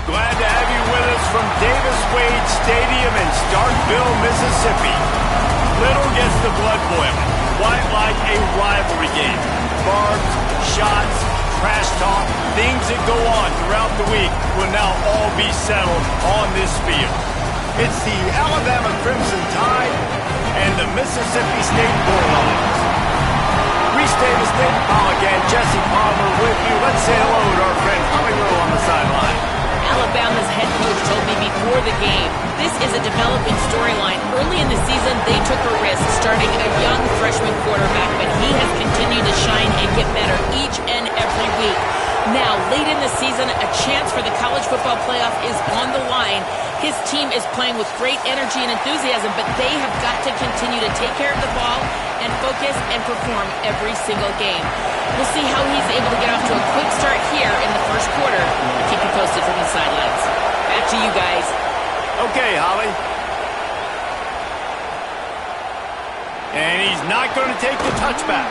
Glad to have you with us from Davis-Wade Stadium in Starkville, Mississippi. Little gets the blood boiling, quite like a rivalry game. Barbs, shots, trash talk, things that go on throughout the week will now all be settled on this field. It's the Alabama Crimson Tide and the Mississippi State Bulldogs. Reese Davis, David Pollock, and Jesse Palmer with you. Let's say hello to our friend Holly Rowe on the sideline. Alabama's head coach told me before the game, this is a developing storyline. Early in the season, they took a risk starting a young freshman quarterback, but he has continued to shine and get better each and every week. Now, late in the season, a chance for the college football playoff is on the line. His team is playing with great energy and enthusiasm, but they have got to continue to take care of the ball and focus and perform every single game. We'll see how he's able to get off to a quick start here in the first quarter. I'll keep you posted from the sidelines. Back to you guys. Okay, Holly. And he's not going to take the touchback.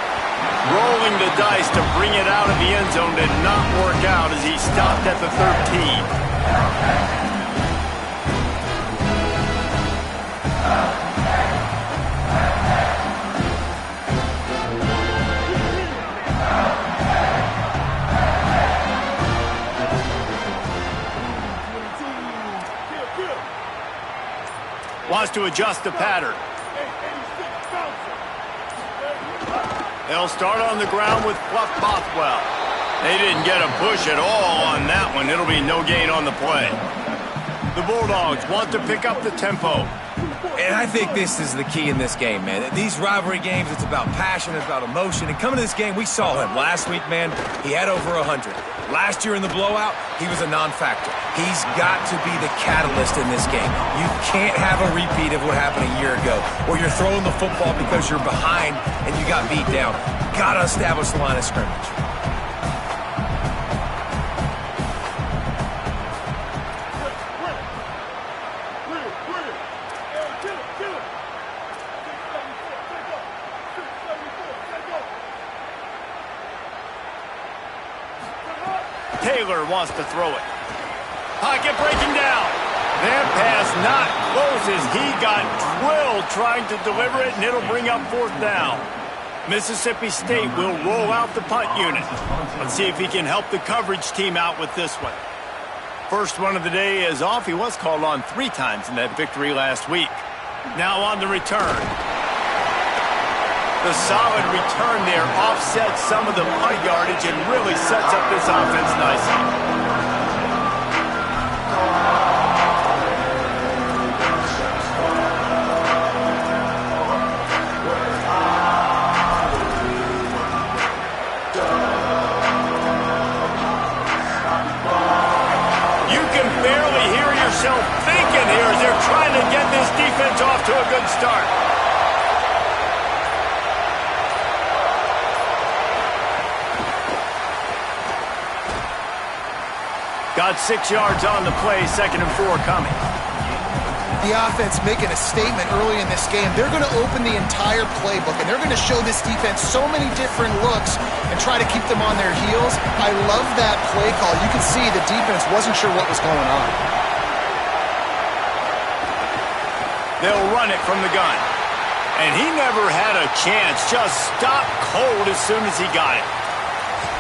Rolling the dice to bring it out of the end zone did not work out as he stopped at the 13. Wants to adjust the pattern. They'll start on the ground with Fluff Bothwell. They didn't get a push at all on that one. It'll be no gain on the play. The Bulldogs want to pick up the tempo. And I think this is the key in this game, man. These rivalry games, it's about passion, it's about emotion. And coming to this game, we saw him last week, man. He had over 100. Last year in the blowout, he was a non-factor. He's got to be the catalyst in this game. You can't have a repeat of what happened a year ago, where you're throwing the football because you're behind and you got beat down. Got to establish the line of scrimmage. Taylor wants to throw it. Pocket breaking down. That pass not close as he got drilled trying to deliver it, and it'll bring up fourth down. Mississippi State will roll out the punt unit. Let's see if he can help the coverage team out with this one. First one of the day is off. He was called on 3 times in that victory last week. Now on the return. The solid return there offsets some of the punt yardage and really sets up this offense nicely. You can barely hear yourself thinking here as they're trying to get this defense off to a good start. Got 6 yards on the play, 2nd and 4 coming. The offense making a statement early in this game. They're going to open the entire playbook, and they're going to show this defense so many different looks and try to keep them on their heels. I love that play call. You can see the defense wasn't sure what was going on. They'll run it from the gun. And he never had a chance. Just stopped cold as soon as he got it.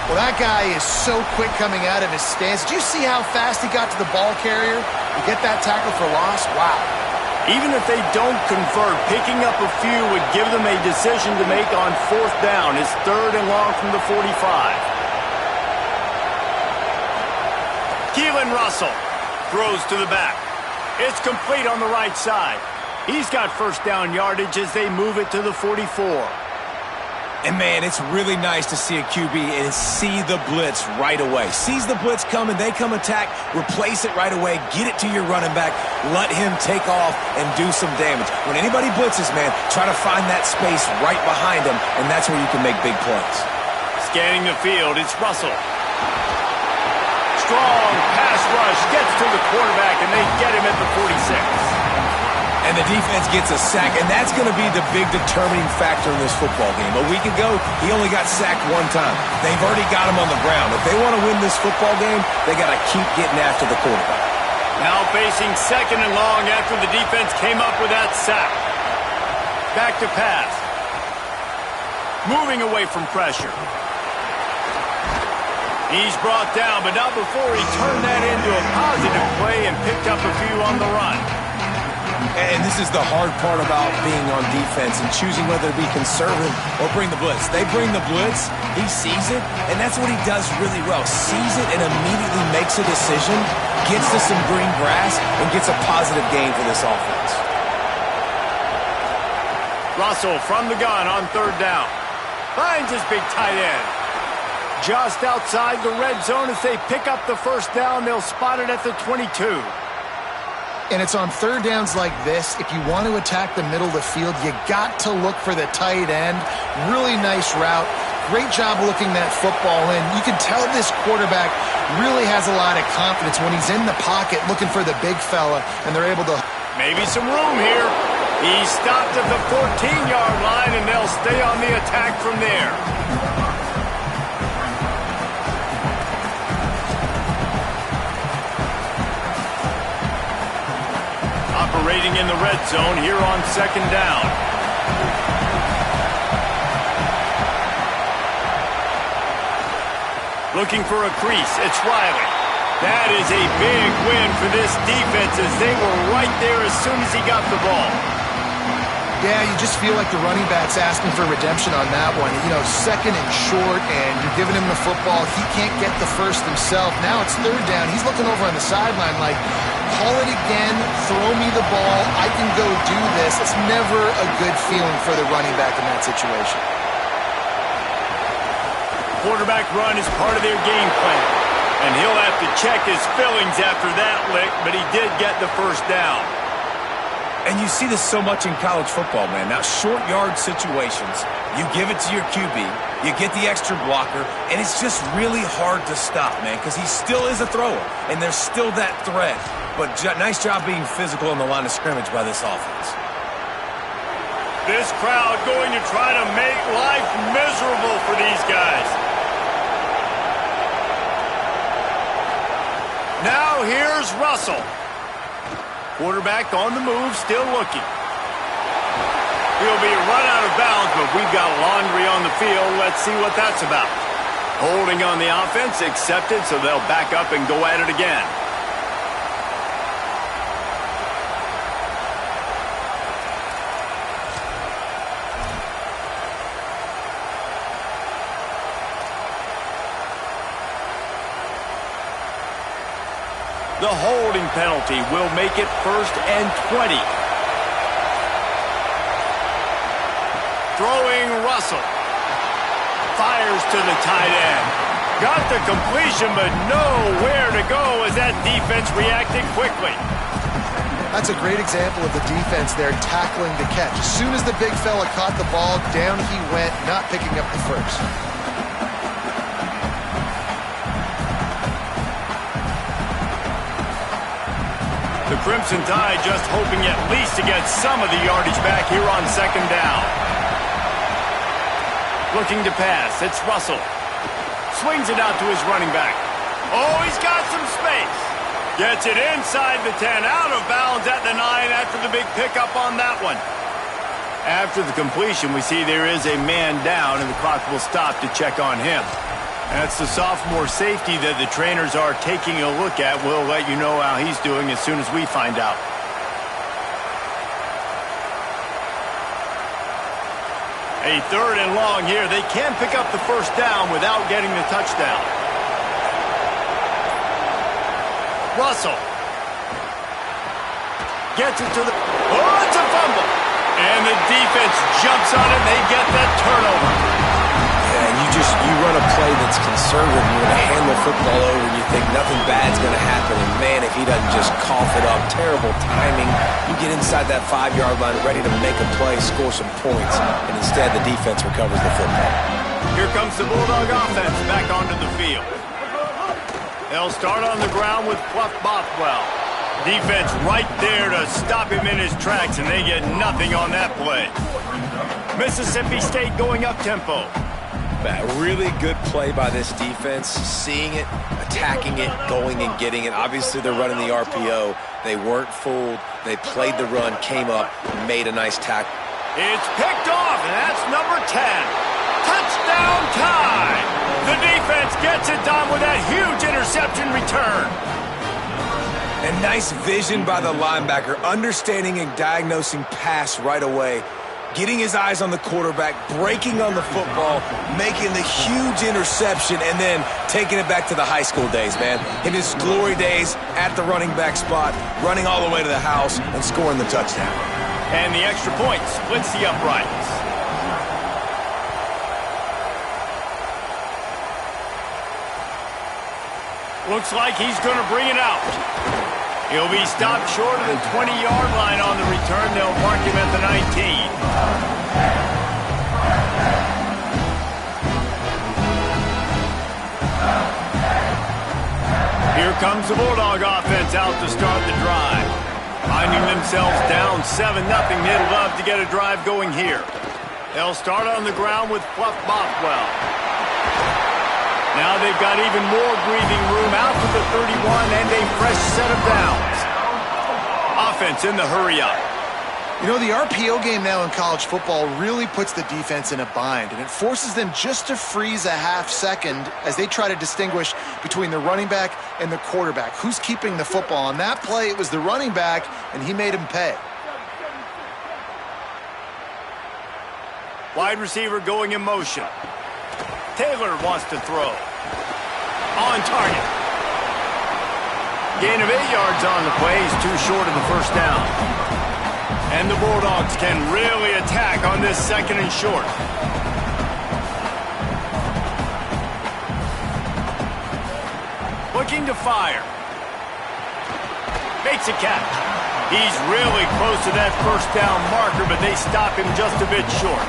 Well, that guy is so quick coming out of his stance. Did you see how fast he got to the ball carrier to get that tackle for loss? Wow. Even if they don't convert, picking up a few would give them a decision to make on 4th down. It's 3rd and long from the 45. Keelan Russell throws to the back. It's complete on the right side. He's got 1st down yardage as they move it to the 44. And, man, it's really nice to see a QB and see the blitz right away. Sees the blitz coming, they come attack, replace it right away, get it to your running back, let him take off and do some damage. When anybody blitzes, man, try to find that space right behind them, and that's where you can make big plays. Scanning the field, it's Russell. Strong pass rush, gets to the quarterback, and they get him at the 46. And the defense gets a sack, and that's going to be the big determining factor in this football game. A week ago, he only got sacked one time. They've already got him on the ground. If they want to win this football game, they got to keep getting after the quarterback. Now facing 2nd and long after the defense came up with that sack. Back to pass. Moving away from pressure. He's brought down, but not before he turned that into a positive play and picked up a few on the run. And this is the hard part about being on defense and choosing whether to be conservative or bring the blitz. They bring the blitz, he sees it, and that's what he does really well. Sees it and immediately makes a decision, gets to some green grass, and gets a positive gain for this offense. Russell from the gun on 3rd down. Finds his big tight end. Just outside the red zone as they pick up the 1st down. They'll spot it at the 22. And it's on 3rd downs like this. If you want to attack the middle of the field, you got to look for the tight end. Really nice route. Great job looking that football in. You can tell this quarterback really has a lot of confidence when he's in the pocket looking for the big fella, and they're able to... Maybe some room here. He stopped at the 14-yard line, and they'll stay on the attack from there. Operating in the red zone here on 2nd down. Looking for a crease. It's Riley. That is a big win for this defense as they were right there as soon as he got the ball. Yeah, you just feel like the running back's asking for redemption on that one. You know, 2nd and short, and you're giving him the football. He can't get the first himself. Now it's 3rd down. He's looking over on the sideline like, call it again, throw me the ball, I can go do this. It's never a good feeling for the running back in that situation. Quarterback run is part of their game plan, and he'll have to check his fillings after that lick, but he did get the 1st down. And you see this so much in college football, man. Now, short yard situations, you give it to your QB, you get the extra blocker, and it's just really hard to stop, man, because he still is a thrower, and there's still that threat. But nice job being physical on the line of scrimmage by this offense. This crowd going to try to make life miserable for these guys. Now here's Russell. Quarterback on the move, still looking. He'll be run out of bounds, but we've got laundry on the field. Let's see what that's about. Holding on the offense, accepted, so they'll back up and go at it again. The holding penalty will make it 1st and 20. Throwing Russell. Fires to the tight end. Got the completion, but nowhere to go as that defense reacted quickly. That's a great example of the defense there tackling the catch. As soon as the big fella caught the ball, down he went, not picking up the first. The Crimson Tide just hoping at least to get some of the yardage back here on 2nd down. Looking to pass. It's Russell. Swings it out to his running back. Oh, he's got some space. Gets it inside the 10, out of bounds at the 9 after the big pickup on that one. After the completion, we see there is a man down, and the clock will stop to check on him. That's the sophomore safety that the trainers are taking a look at. We'll let you know how he's doing as soon as we find out. A 3rd and long here. They can pick up the 1st down without getting the touchdown. Russell. Gets it to the... Oh, it's a fumble. And the defense jumps on it. They get that turnover. And you run a play that's conservative, you're going to hand the football over, and you think nothing bad's going to happen, and man, if he doesn't just cough it up, terrible timing, you get inside that 5-yard line ready to make a play, score some points, and instead the defense recovers the football. Here comes the Bulldog offense back onto the field. They'll start on the ground with Pluff Bothwell. Defense right there to stop him in his tracks, and they get nothing on that play. Mississippi State going up-tempo. A really good play by this defense, seeing it, attacking it, going and getting it. Obviously, they're running the RPO. They weren't fooled. They played the run, came up, made a nice tackle. It's picked off, and that's number 10. Touchdown tie! The defense gets it done with that huge interception return. And nice vision by the linebacker, understanding and diagnosing pass right away. Getting his eyes on the quarterback, breaking on the football, making the huge interception, and then taking it back to the high school days, man. In his glory days at the running back spot, running all the way to the house and scoring the touchdown. And the extra point splits the uprights. Looks like he's going to bring it out. He'll be stopped short of the 20-yard line on the return. They'll mark him at the 19. Here comes the Bulldog offense out to start the drive. Finding themselves down 7-0, they'd love to get a drive going here. They'll start on the ground with Fluff Bothwell. Now they've got even more breathing room out to the 31 and a fresh set of downs. Offense in the hurry-up. You know, the RPO game now in college football really puts the defense in a bind, and it forces them just to freeze a half second as they try to distinguish between the running back and the quarterback. Who's keeping the football? On that play, it was the running back, and he made him pay. Wide receiver going in motion. Taylor wants to throw. On target. Gain of 8 yards on the play. He's too short of the first down. And the Bulldogs can really attack on this second and short. Looking to fire. Makes a catch. He's really close to that first down marker, but they stop him just a bit short.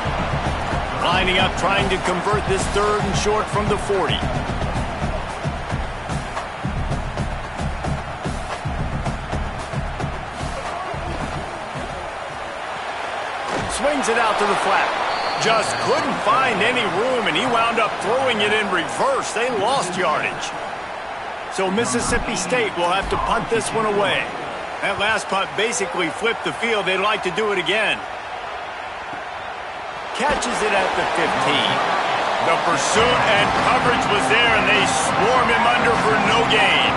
Lining up, trying to convert this third and short from the 40. Swings it out to the flat. Just couldn't find any room, and he wound up throwing it in reverse. They lost yardage. So Mississippi State will have to punt this one away. That last punt basically flipped the field. They'd like to do it again. Catches it at the 15. The pursuit and coverage was there, and they swarm him under for no gain.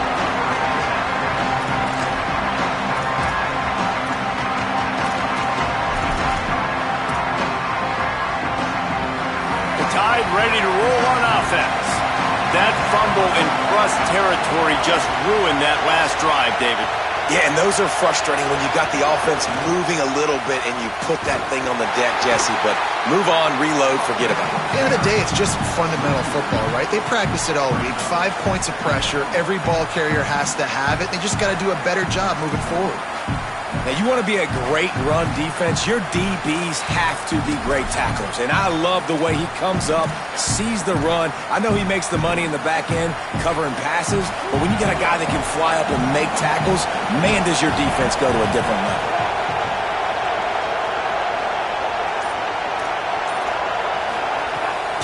The Tide ready to roll on offense. That fumble in crust territory just ruined that last drive, David. Yeah, and those are frustrating when you got the offense moving a little bit and you put that thing on the deck, Jesse, but move on, reload, forget about it. At the end of the day, it's just fundamental football, right? They practice it all week. 5 points of pressure. Every ball carrier has to have it. They just got to do a better job moving forward. Now, you want to be a great run defense, your DBs have to be great tacklers. And I love the way he comes up, sees the run. I know he makes the money in the back end covering passes, but when you got a guy that can fly up and make tackles, man, does your defense go to a different level.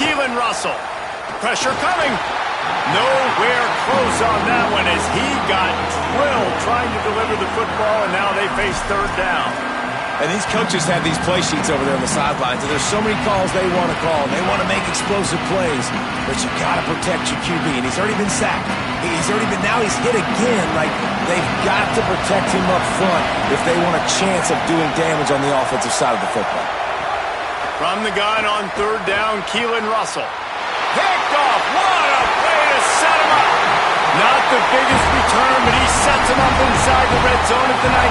Keelan Russell. Pressure coming. Nowhere close on that one as he got drilled trying to deliver the football, and now they face third down. And these coaches have these play sheets over there on the sidelines, and there's so many calls they want to call, and they want to make explosive plays, but you got to protect your QB, and he's already been sacked. Now he's hit again. Like, they've got to protect him up front if they want a chance of doing damage on the offensive side of the football. From the gun on third down, Keelan Russell. Picked off. What a play to set him up. Not the biggest return, but he sets him up inside the red zone at the 19.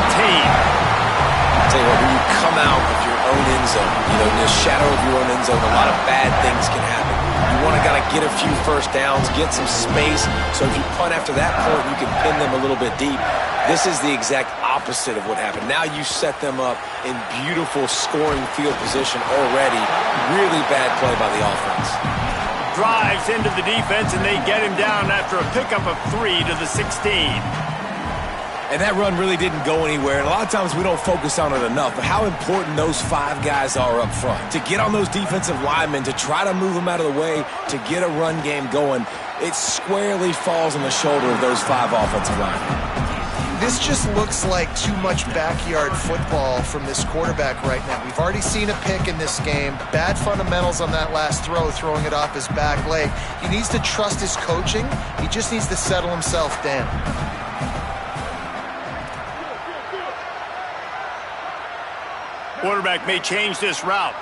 I'll tell you what, when you come out of your own end zone, in the shadow of your own end zone, a lot of bad things can happen. You want to get a few first downs, get some space, so if you punt after that point, you can pin them a little bit deep. This is the exact opposite of what happened. Now you set them up in beautiful scoring field position already. Really bad play by the offense. Drives into the defense, and they get him down after a pickup of 3 to the 16. And that run really didn't go anywhere. And a lot of times we don't focus on it enough, but how important those 5 guys are up front. To get on those defensive linemen, to try to move them out of the way, to get a run game going, it squarely falls on the shoulder of those 5 offensive linemen. This just looks like too much backyard football from this quarterback right now. We've already seen a pick in this game. Bad fundamentals on that last throw, throwing it off his back leg. He needs to trust his coaching. He just needs to settle himself down. Quarterback may change this route.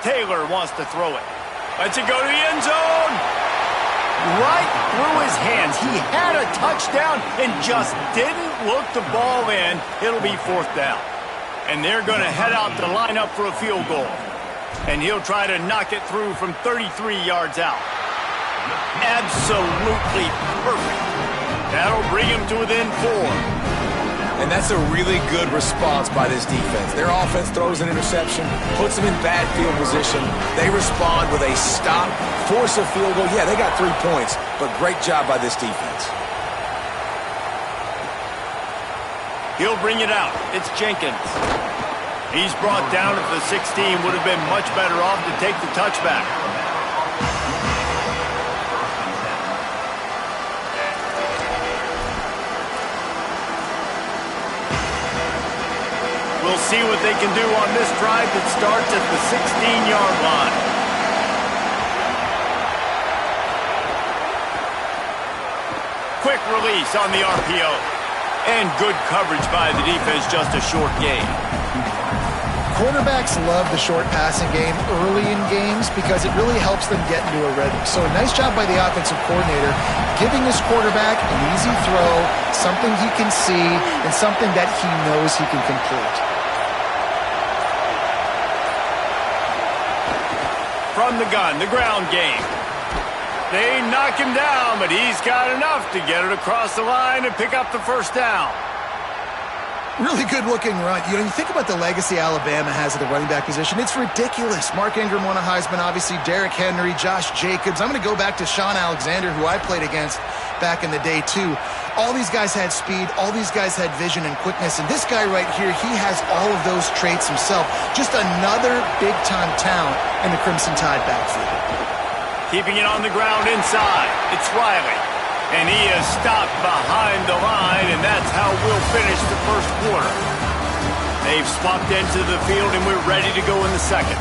Taylor wants to throw it. Lets it go to the end zone. Right through his hands. He had a touchdown and just didn't look the ball in. It'll be 4th down. And they're going to head out to line up for a field goal. And he'll try to knock it through from 33 yards out. Absolutely perfect. That'll bring him to within 4. And that's a really good response by this defense. Their offense throws an interception, puts them in bad field position. They respond with a stop, force a field goal. Yeah, they got 3 points, but great job by this defense. He'll bring it out. It's Jenkins. He's brought down at the 16. Would have been much better off to take the touchback. We'll see what they can do on this drive that starts at the 16-yard line. Quick release on the RPO. And good coverage by the defense, just a short gain. Quarterbacks love the short passing game early in games because it really helps them get into a rhythm. So a nice job by the offensive coordinator giving his quarterback an easy throw, something he can see, and something that he knows he can complete. From the gun, the ground game. They knock him down, but he's got enough to get it across the line and pick up the 1st down. Really good-looking run. You know, you think about the legacy Alabama has at the running back position. It's ridiculous. Mark Ingram won a Heisman, obviously. Derrick Henry, Josh Jacobs. I'm going to go back to Sean Alexander, who I played against back in the day, too. All these guys had speed. All these guys had vision and quickness. And this guy right here, he has all of those traits himself. Just another big-time talent in the Crimson Tide backfield. Keeping it on the ground inside. It's Riley. And he is stopped behind the line, and that's how we'll finish the 1st quarter. They've swapped into the field, and we're ready to go in the 2nd.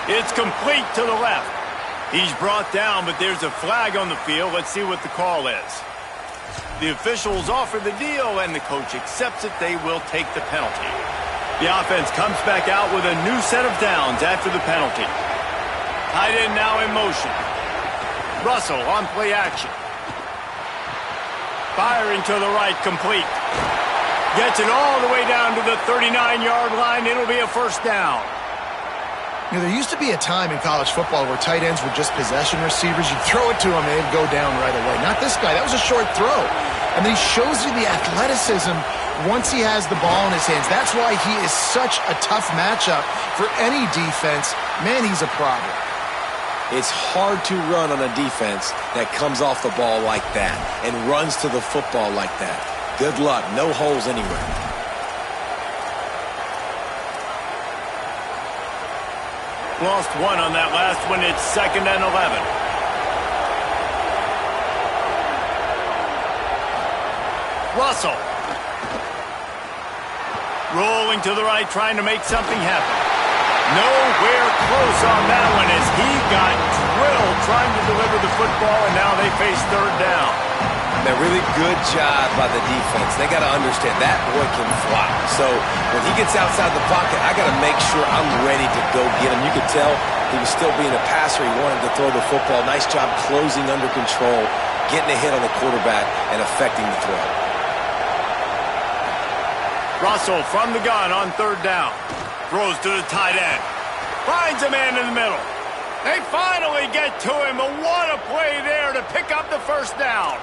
It's complete to the left. He's brought down, but there's a flag on the field. Let's see what the call is. The officials offer the deal, and the coach accepts it. They will take the penalty. The offense comes back out with a new set of downs after the penalty. Tight end now in motion. Russell on play action. Firing to the right, complete. Gets it all the way down to the 39-yard line. It'll be a 1st down. You know, there used to be a time in college football where tight ends were just possession receivers. You throw it to them, and they'd go down right away. Not this guy. That was a short throw. And then he shows you the athleticism once he has the ball in his hands. That's why he is such a tough matchup for any defense. Man, he's a problem. It's hard to run on a defense that comes off the ball like that and runs to the football like that. Good luck. No holes anywhere. Lost 1 on that last one. It's 2nd and 11. Russell. Rolling to the right, trying to make something happen. Nowhere close on that one as he got drilled trying to deliver the football, and now they face 3rd down. A really good job by the defense. They got to understand that boy can fly. So when he gets outside the pocket, I got to make sure I'm ready to go get him. You could tell he was still being a passer. He wanted to throw the football. Nice job closing under control, getting a hit on the quarterback, and affecting the throw. Russell from the gun on third down. Throws to the tight end. Finds a man in the middle. They finally get to him, but what a play there to pick up the first down.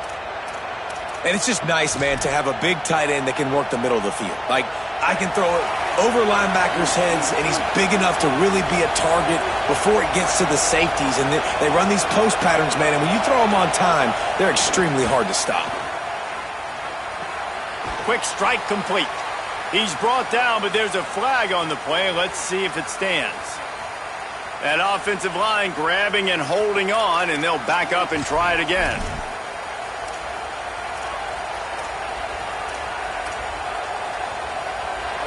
And it's just nice, man, to have a big tight end that can work the middle of the field. Like, I can throw it over linebackers' heads, and he's big enough to really be a target before it gets to the safeties. And they run these post patterns, man, and when you throw them on time, they're extremely hard to stop. Quick strike complete. He's brought down, but there's a flag on the play. Let's see if it stands. That offensive line grabbing and holding on, and they'll back up and try it again.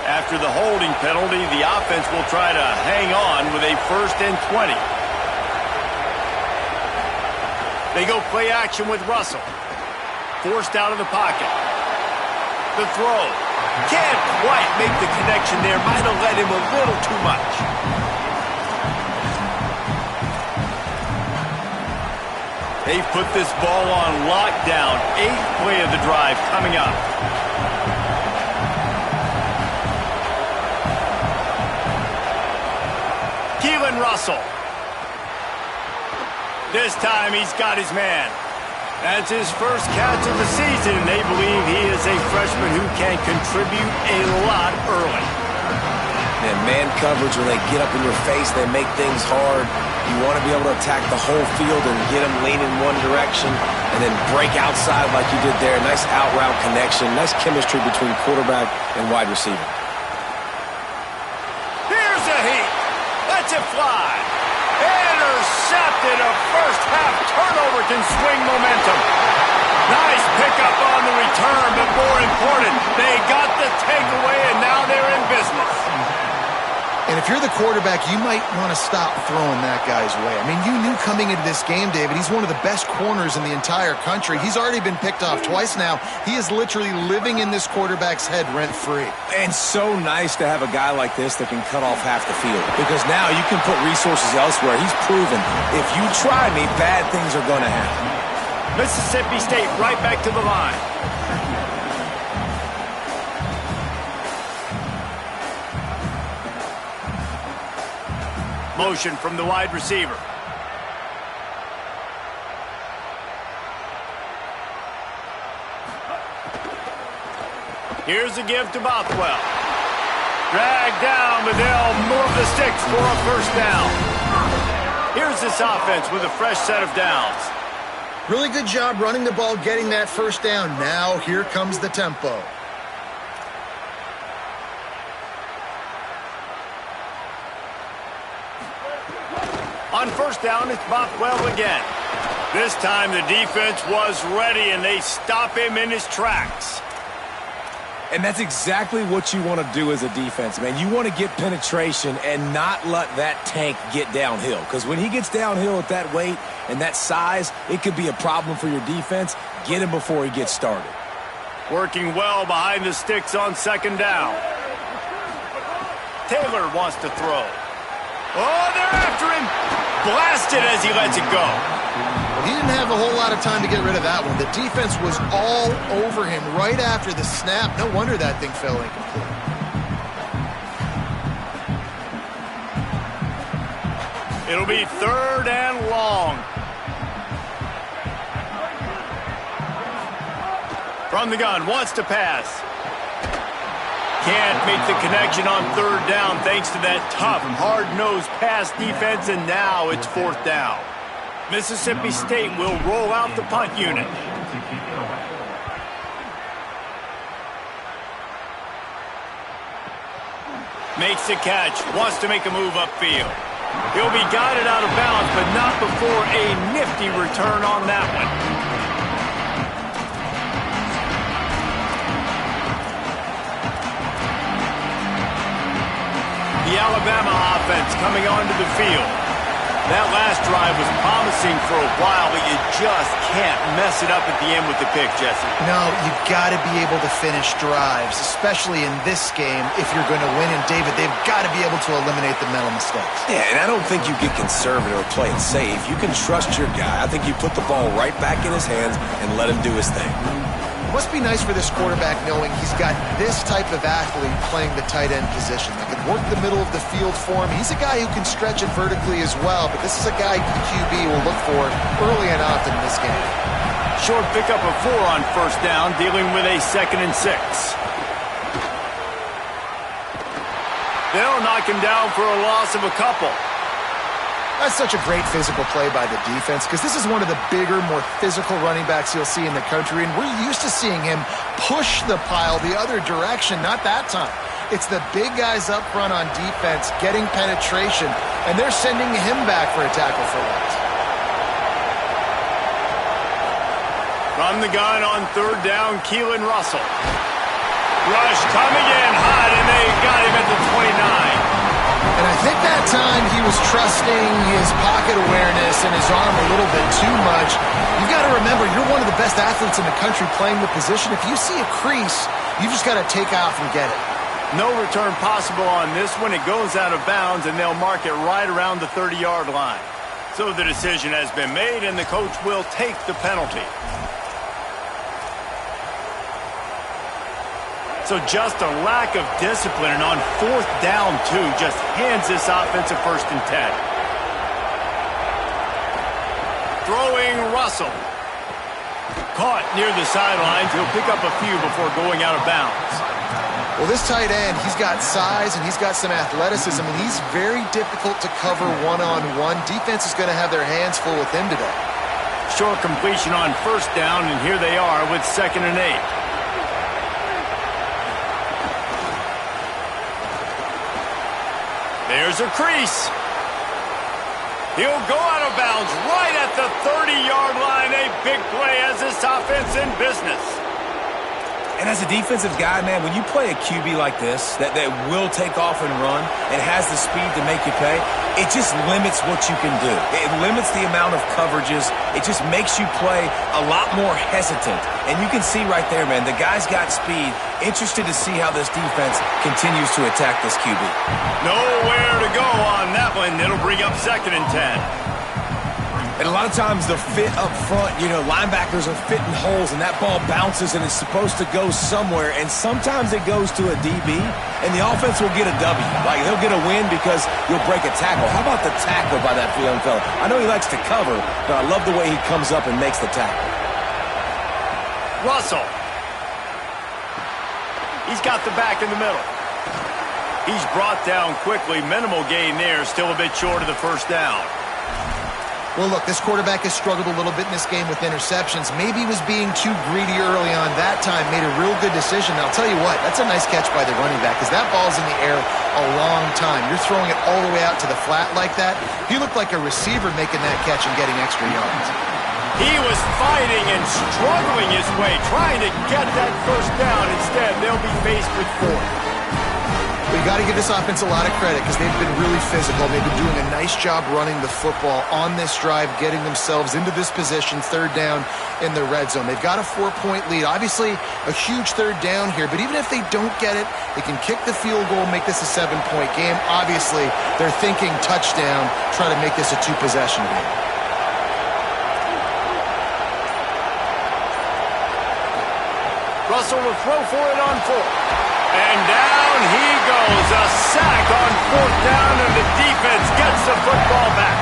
After the holding penalty, the offense will try to hang on with a 1st and 20. They go play action with Russell. Forced out of the pocket. The throw. Can't quite make the connection there. Might have led him a little too much. They've put this ball on lockdown. 8th play of the drive coming up. Russell. This time he's got his man. That's his first catch of the season, and they believe he is a freshman who can contribute a lot early. And man coverage, when they get up in your face, they make things hard. You want to be able to attack the whole field and get them leaning one direction and then break outside like you did there. Nice out route connection, nice chemistry between quarterback and wide receiver. Here's a heat. Lets it fly. Intercepted. A first-half turnover can swing momentum. Nice pickup on the return, but more important, they got the takeaway, and now they're in business. And if you're the quarterback, you might want to stop throwing that guy's way. I mean, you knew coming into this game, David, he's one of the best corners in the entire country. He's already been picked off twice now. He is literally living in this quarterback's head rent-free. And so nice to have a guy like this that can cut off half the field, because now you can put resources elsewhere. He's proven if you try me, bad things are going to happen. Mississippi State right back to the line. Motion from the wide receiver. Here's a give to Bothwell. Dragged down, but they'll move the sticks for a first down. Here's this offense with a fresh set of downs. Really good job running the ball, getting that first down. Now here comes the tempo. On first down, it's Bothwell again. This time the defense was ready, and they stop him in his tracks. And that's exactly what you want to do as a defense, man. You want to get penetration and not let that tank get downhill. Because when he gets downhill at that weight and that size, it could be a problem for your defense. Get him before he gets started. Working well behind the sticks on second down. Taylor wants to throw. Oh, they're after him. Blasted as he lets it go. He didn't have a whole lot of time to get rid of that one. The defense was all over him right after the snap. No wonder that thing fell incomplete. It'll be 3rd and long. From the gun, wants to pass. Can't make the connection on 3rd down thanks to that tough, hard-nosed pass defense, and now it's 4th down. Mississippi State will roll out the punt unit. Makes the catch, wants to make a move upfield. He'll be guided out of bounds, but not before a nifty return on that one. The Alabama offense coming onto the field. That last drive was promising for a while, but you just can't mess it up at the end with the pick, Jesse. No, you've got to be able to finish drives, especially in this game if you're going to win. And, David, they've got to be able to eliminate the mental mistakes. Yeah, and I don't think you get conservative or play it safe. You can trust your guy. I think you put the ball right back in his hands and let him do his thing. must be nice for this quarterback knowing he's got this type of athlete playing the tight end position. They can work the middle of the field for him. He's a guy who can stretch it vertically as well, but this is a guy the QB will look for early and often in this game. Short pickup of 4 on first down, dealing with a 2nd and 6. They'll knock him down for a loss of a couple. That's such a great physical play by the defense because this is one of the bigger, more physical running backs you'll see in the country, and we're used to seeing him push the pile the other direction, not that time. It's the big guys up front on defense getting penetration, and they're sending him back for a tackle for loss. From the gun on 3rd down, Keelan Russell. Rush coming in hot, and they got him at the 29. And I think that time he was trusting his pocket awareness and his arm a little bit too much. You've got to remember, you're one of the best athletes in the country playing the position. If you see a crease, you just got to take off and get it. No return possible on this one. It goes out of bounds, and they'll mark it right around the 30-yard line. So the decision has been made, and the coach will take the penalty. So just a lack of discipline, and on 4th down, too, just hands this offense a 1st and 10. Throwing Russell. Caught near the sidelines. He'll pick up a few before going out of bounds. Well, this tight end, he's got size and he's got some athleticism, and he's very difficult to cover one-on-one. Defense is going to have their hands full with him today. Short completion on 1st down, and here they are with 2nd and 8. There's a crease. He'll go out of bounds right at the 30-yard line. A big play as this offense in business. And as a defensive guy, man, when you play a QB like this that will take off and run and has the speed to make you pay, it just limits what you can do. It limits the amount of coverages. It just makes you play a lot more hesitant. And you can see right there, man, the guy's got speed. Interested to see how this defense continues to attack this QB. Nowhere to go on that one. It'll bring up 2nd and 10. And a lot of times the fit up front, you know, linebackers are fitting holes and that ball bounces and it's supposed to go somewhere. And sometimes it goes to a DB and the offense will get a W. Like, they'll get a win because you'll break a tackle. How about the tackle by that young fella? I know he likes to cover, but I love the way he comes up and makes the tackle. Russell. He's got the back in the middle. He's brought down quickly. Minimal gain there. Still a bit short of the 1st down. Well, look, this quarterback has struggled a little bit in this game with interceptions. Maybe he was being too greedy early on. That time made a real good decision. Now, I'll tell you what, that's a nice catch by the running back because that ball's in the air a long time. You're throwing it all the way out to the flat like that. He looked like a receiver making that catch and getting extra yards. He was fighting and struggling his way, trying to get that 1st down. Instead, they'll be faced with 4th. We got to give this offense a lot of credit because they've been really physical. They've been doing a nice job running the football on this drive, getting themselves into this position, 3rd down in the red zone. They've got a 4-point lead. Obviously, a huge 3rd down here, but even if they don't get it, they can kick the field goal, make this a 7-point game. Obviously, they're thinking touchdown, try to make this a 2-possession game. Russell will throw for it on 4th. And down he goes. A sack on 4th down, and the defense gets the football back.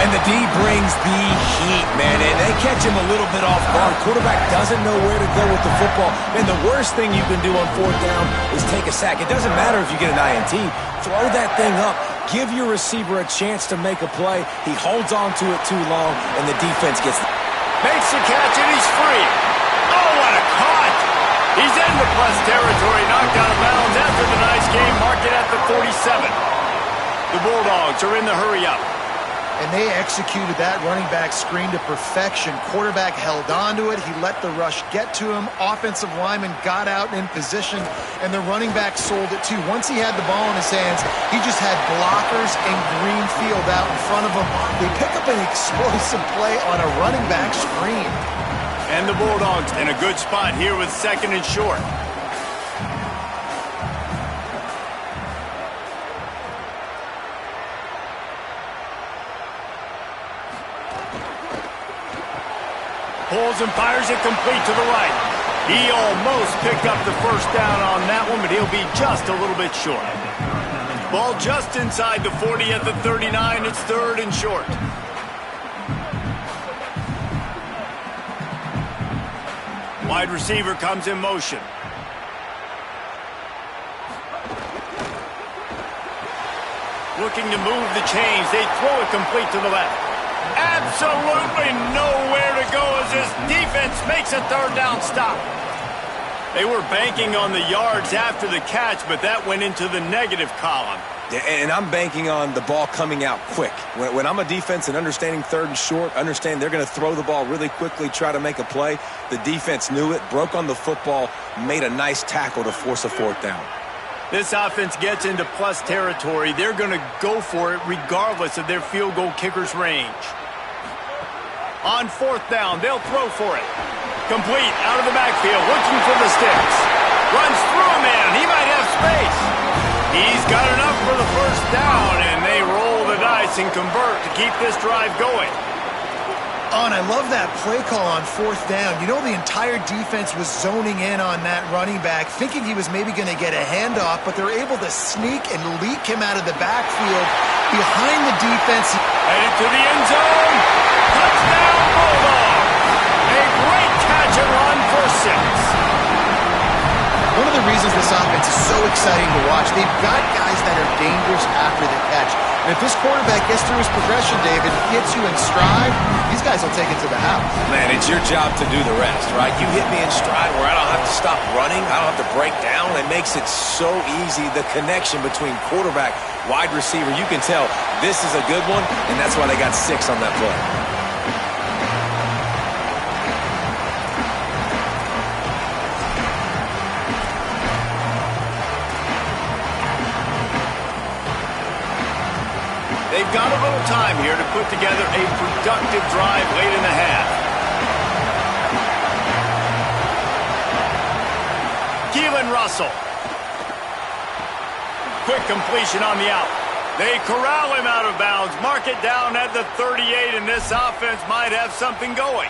And the D brings the heat, man, and they catch him a little bit off guard. Quarterback doesn't know where to go with the football. Man, the worst thing you can do on 4th down is take a sack. It doesn't matter if you get an INT. Throw that thing up. Give your receiver a chance to make a play. He holds on to it too long, and the defense gets it. Makes the catch, and he's free. Oh, what a caught! He's in the plus territory, knocked out of bounds after the nice game, marked it at the 47. The Bulldogs are in the hurry-up. And they executed that running back screen to perfection. Quarterback held on to it. He let the rush get to him. Offensive lineman got out in position, and the running back sold it too. Once he had the ball in his hands, he just had blockers and green field out in front of him. They pick up an explosive play on a running back screen. And the Bulldogs in a good spot here with 2nd and short. Pulls and fires it complete to the right. He almost picked up the first down on that one, but he'll be just a little bit short. Ball just inside the 40 at the 39. It's 3rd and short. Wide receiver comes in motion. Looking to move the chains. They throw it complete to the left. Absolutely nowhere to go as this defense makes a 3rd down stop. They were banking on the yards after the catch, but that went into the negative column. Yeah, and I'm banking on the ball coming out quick. When I'm a defense and understanding 3rd and short, understand they're going to throw the ball really quickly, try to make a play. The defense knew it, broke on the football, made a nice tackle to force a 4th down. This offense gets into plus territory. They're going to go for it regardless of their field goal kicker's range. On 4th down, they'll throw for it. Complete, out of the backfield, looking for the sticks. Runs through a man. He might have space. He's got enough for the first down, and they roll the dice and convert to keep this drive going. Oh, and I love that play call on 4th down. You know, the entire defense was zoning in on that running back, thinking he was maybe going to get a handoff, but they're able to sneak and leak him out of the backfield behind the defense. Headed to the end zone. Touchdown, Bulldogs. A great catch and run for 6. One of the reasons this offense is so exciting to watch, they've got guys that are dangerous after the catch. And if this quarterback gets through his progression, David, gets you in stride, these guys will take it to the house. Man, it's your job to do the rest, right? You hit me in stride where I don't have to stop running. I don't have to break down. It makes it so easy. The connection between quarterback, wide receiver, you can tell this is a good one, and that's why they got 6 on that play. They've got a little time here to put together a productive drive late in the half. Keelan Russell. Quick completion on the out. They corral him out of bounds. Mark it down at the 38, and this offense might have something going.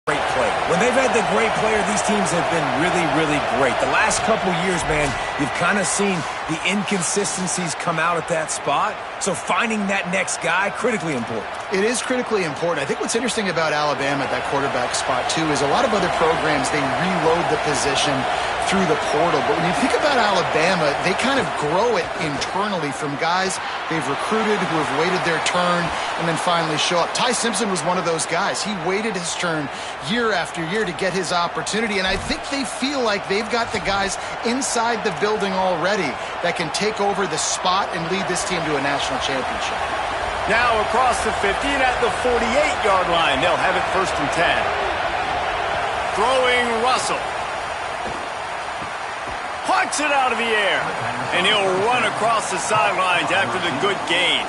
Great play. When they've had the great player, these teams have been really, really great. The last couple years, man, you've kind of seen the inconsistencies come out at that spot. So finding that next guy, critically important. It is critically important. I think what's interesting about Alabama at that quarterback spot, too, is a lot of other programs, they reload the position through the portal. But when you think about Alabama, they kind of grow it internally from guys they've recruited who have waited their turn and then finally show up. Ty Simpson was one of those guys. He waited his turn year after year to get his opportunity, and I think they feel like they've got the guys inside the building already that can take over the spot and lead this team to a national championship. Now across the 50 and at the 48-yard line, they'll have it 1st and 10. Throwing Russell. Plucks it out of the air, and he'll run across the sidelines after the good gain.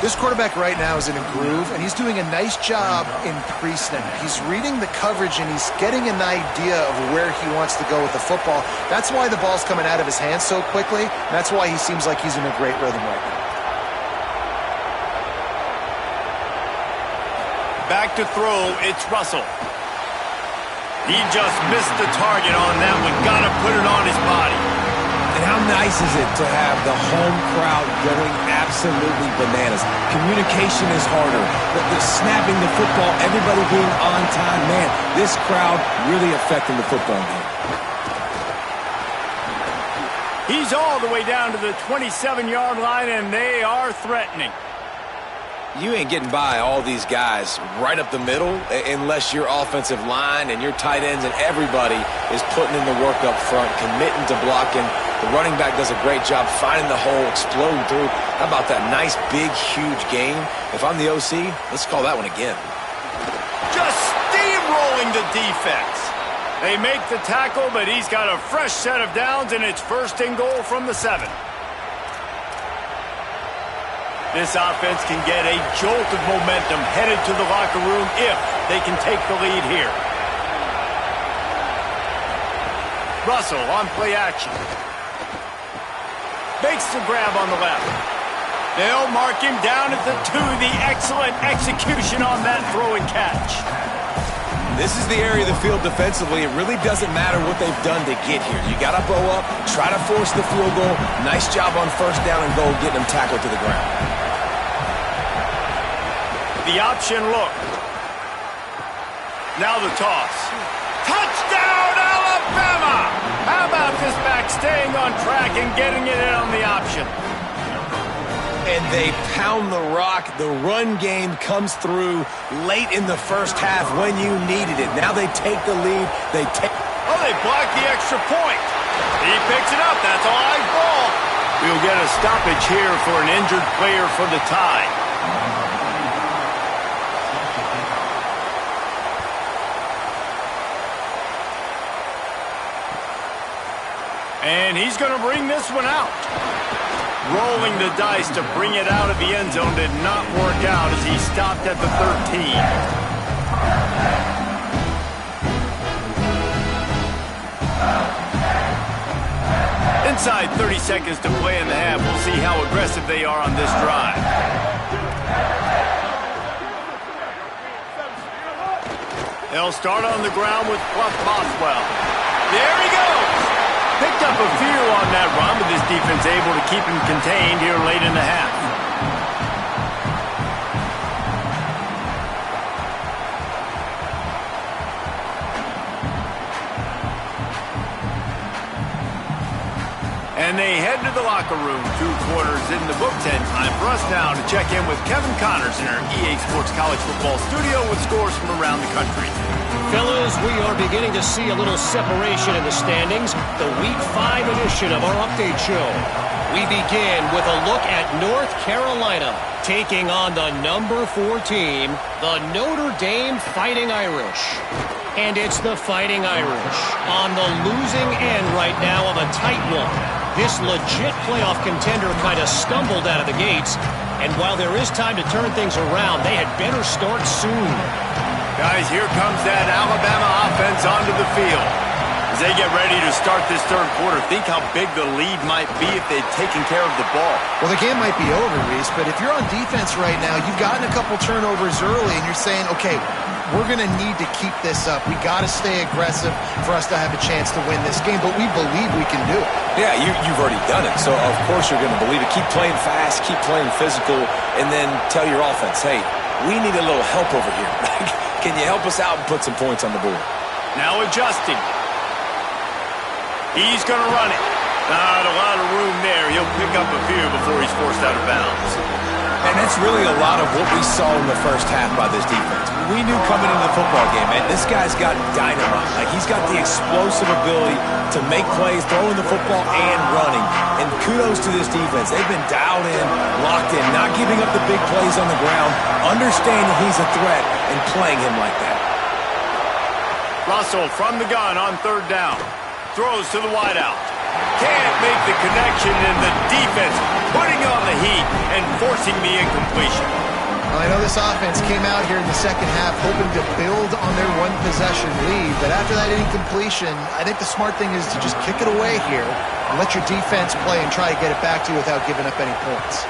This quarterback right now is in a groove, and he's doing a nice job in pre-snap. He's reading the coverage, and he's getting an idea of where he wants to go with the football. That's why the ball's coming out of his hands so quickly, and that's why he seems like he's in a great rhythm right now. Back to throw, it's Russell. He just missed the target on that one. Got to put it on his body. And how nice is it to have the home crowd going absolutely bananas? Communication is harder. The snapping the football, everybody being on time. Man, this crowd really affecting the football game. He's all the way down to the 27-yard line, and they are threatening. You ain't getting by all these guys right up the middle unless your offensive line and your tight ends and everybody is putting in the work up front, committing to blocking. The running back does a great job finding the hole, exploding through. How about that nice, big, huge gain? If I'm the OC, let's call that one again. Just steamrolling the defense. They make the tackle, but he's got a fresh set of downs, and it's 1st and goal from the 7. This offense can get a jolt of momentum headed to the locker room if they can take the lead here. Russell on play action. Makes the grab on the left. They'll mark him down at the 2. The excellent execution on that throw and catch. This is the area of the field defensively. It really doesn't matter what they've done to get here. You got to bow up, try to force the field goal. Nice job on first down and goal, getting them tackled to the ground. The option look. Now the toss. Touchdown, Alabama! How about this back staying on track and getting it in on the option? And they pound the rock. The run game comes through late in the first half when you needed it. Now they take the lead. They block the extra point. He picks it up. That's a live ball. We'll get a stoppage here for an injured player for the tie. And he's going to bring this one out. Rolling the dice to bring it out of the end zone did not work out as he stopped at the 13. Inside 30 seconds to play in the half. We'll see how aggressive they are on this drive. They'll start on the ground with Bluff Boswell. There he goes! Picked up a few on that run, but this defense able to keep him contained here late in the half. And they head to the locker room. 2 quarters in the book. 10 time for us now to check in with Kevin Connors in our EA Sports College Football studio with scores from around the country. Fellas, we are beginning to see a little separation in the standings. The Week 5 edition of our update show. We begin with a look at North Carolina taking on the number 4 team, the Notre Dame Fighting Irish. And it's the Fighting Irish on the losing end right now of a tight one. This legit playoff contender kind of stumbled out of the gates. And while there is time to turn things around, they had better start soon. Guys, here comes that Alabama offense onto the field. As they get ready to start this third quarter, think how big the lead might be if they'd taken care of the ball. Well, the game might be over, Reese, but if you're on defense right now, you've gotten a couple turnovers early, and you're saying, okay, we're going to need to keep this up. We got to stay aggressive for us to have a chance to win this game, but we believe we can do it. Yeah, you've already done it, so of course you're going to believe it. Keep playing fast, keep playing physical, and then tell your offense, hey, we need a little help over here. Can you help us out and put some points on the board? Now adjusting. He's going to run it. Not a lot of room there. He'll pick up a few before he's forced out of bounds. And that's really a lot of what we saw in the first half by this defense. We knew coming into the football game, man, this guy's got dynamite. Like, he's got the explosive ability to make plays, throwing the football and running. And kudos to this defense. They've been dialed in, locked in, not giving up the big plays on the ground, understanding he's a threat, and playing him like that. Russell from the gun on third down. Throws to the wideout. Can't make the connection, and the defense putting on the heat and forcing the incompletion. Well, I know this offense came out here in the second half hoping to build on their one-possession lead, but after that incompletion, I think the smart thing is to just kick it away here and let your defense play and try to get it back to you without giving up any points.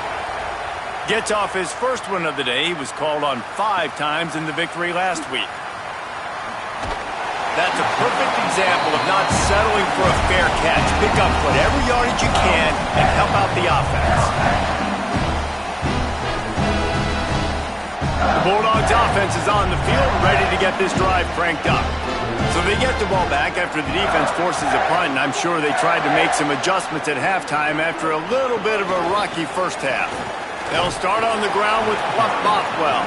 Gets off his first one of the day. He was called on 5 times in the victory last week. That's a perfect example of not settling for a fair catch. Pick up whatever yardage you can and help out the offense. The Bulldogs offense is on the field, ready to get this drive cranked up. So they get the ball back after the defense forces a punt, and I'm sure they tried to make some adjustments at halftime after a little bit of a rocky first half. They'll start on the ground with Bluff Bothwell,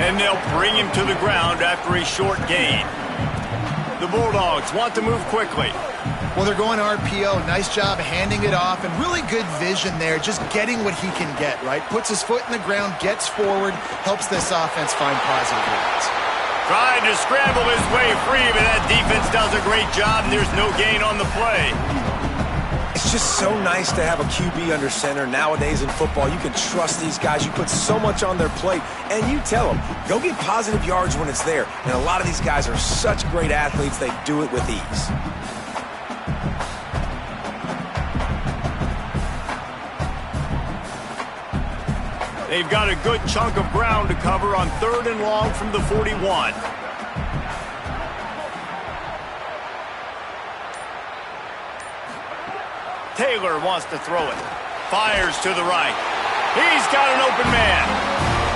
and they'll bring him to the ground after a short gain. The Bulldogs want to move quickly. Well, they're going RPO. Nice job handing it off, and really good vision there, just getting what he can get, right? Puts his foot in the ground, gets forward, helps this offense find positive yards. Tried to scramble his way free, but that defense does a great job, and there's no gain on the play. It's just so nice to have a QB under center. Nowadays in football, you can trust these guys. You put so much on their plate, and you tell them, go get positive yards when it's there. And a lot of these guys are such great athletes, they do it with ease. They've got a good chunk of ground to cover on 3rd and long from the 41. Taylor wants to throw it. Fires to the right. He's got an open man.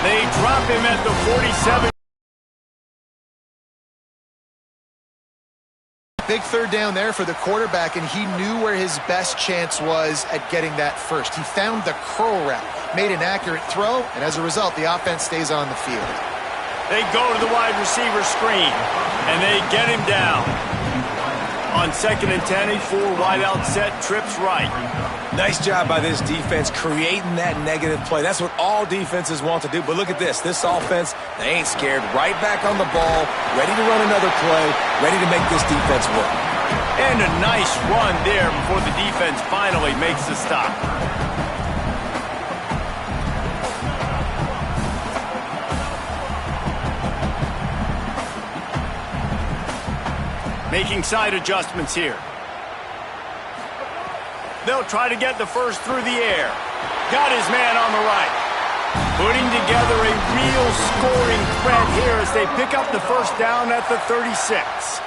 They drop him at the 47. Big 3rd down there for the quarterback, and he knew where his best chance was at getting that first. He found the curl route, made an accurate throw, and as a result, the offense stays on the field. They go to the wide receiver screen, and they get him down. On 2nd and 10, a 4 wide out set, trips right. Nice job by this defense creating that negative play. That's what all defenses want to do. But look at this. This offense, they ain't scared. Right back on the ball, ready to run another play, ready to make this defense work. And a nice run there before the defense finally makes the stop. Making side adjustments here. They'll try to get the first through the air. Got his man on the right. Putting together a real scoring threat here as they pick up the first down at the 36.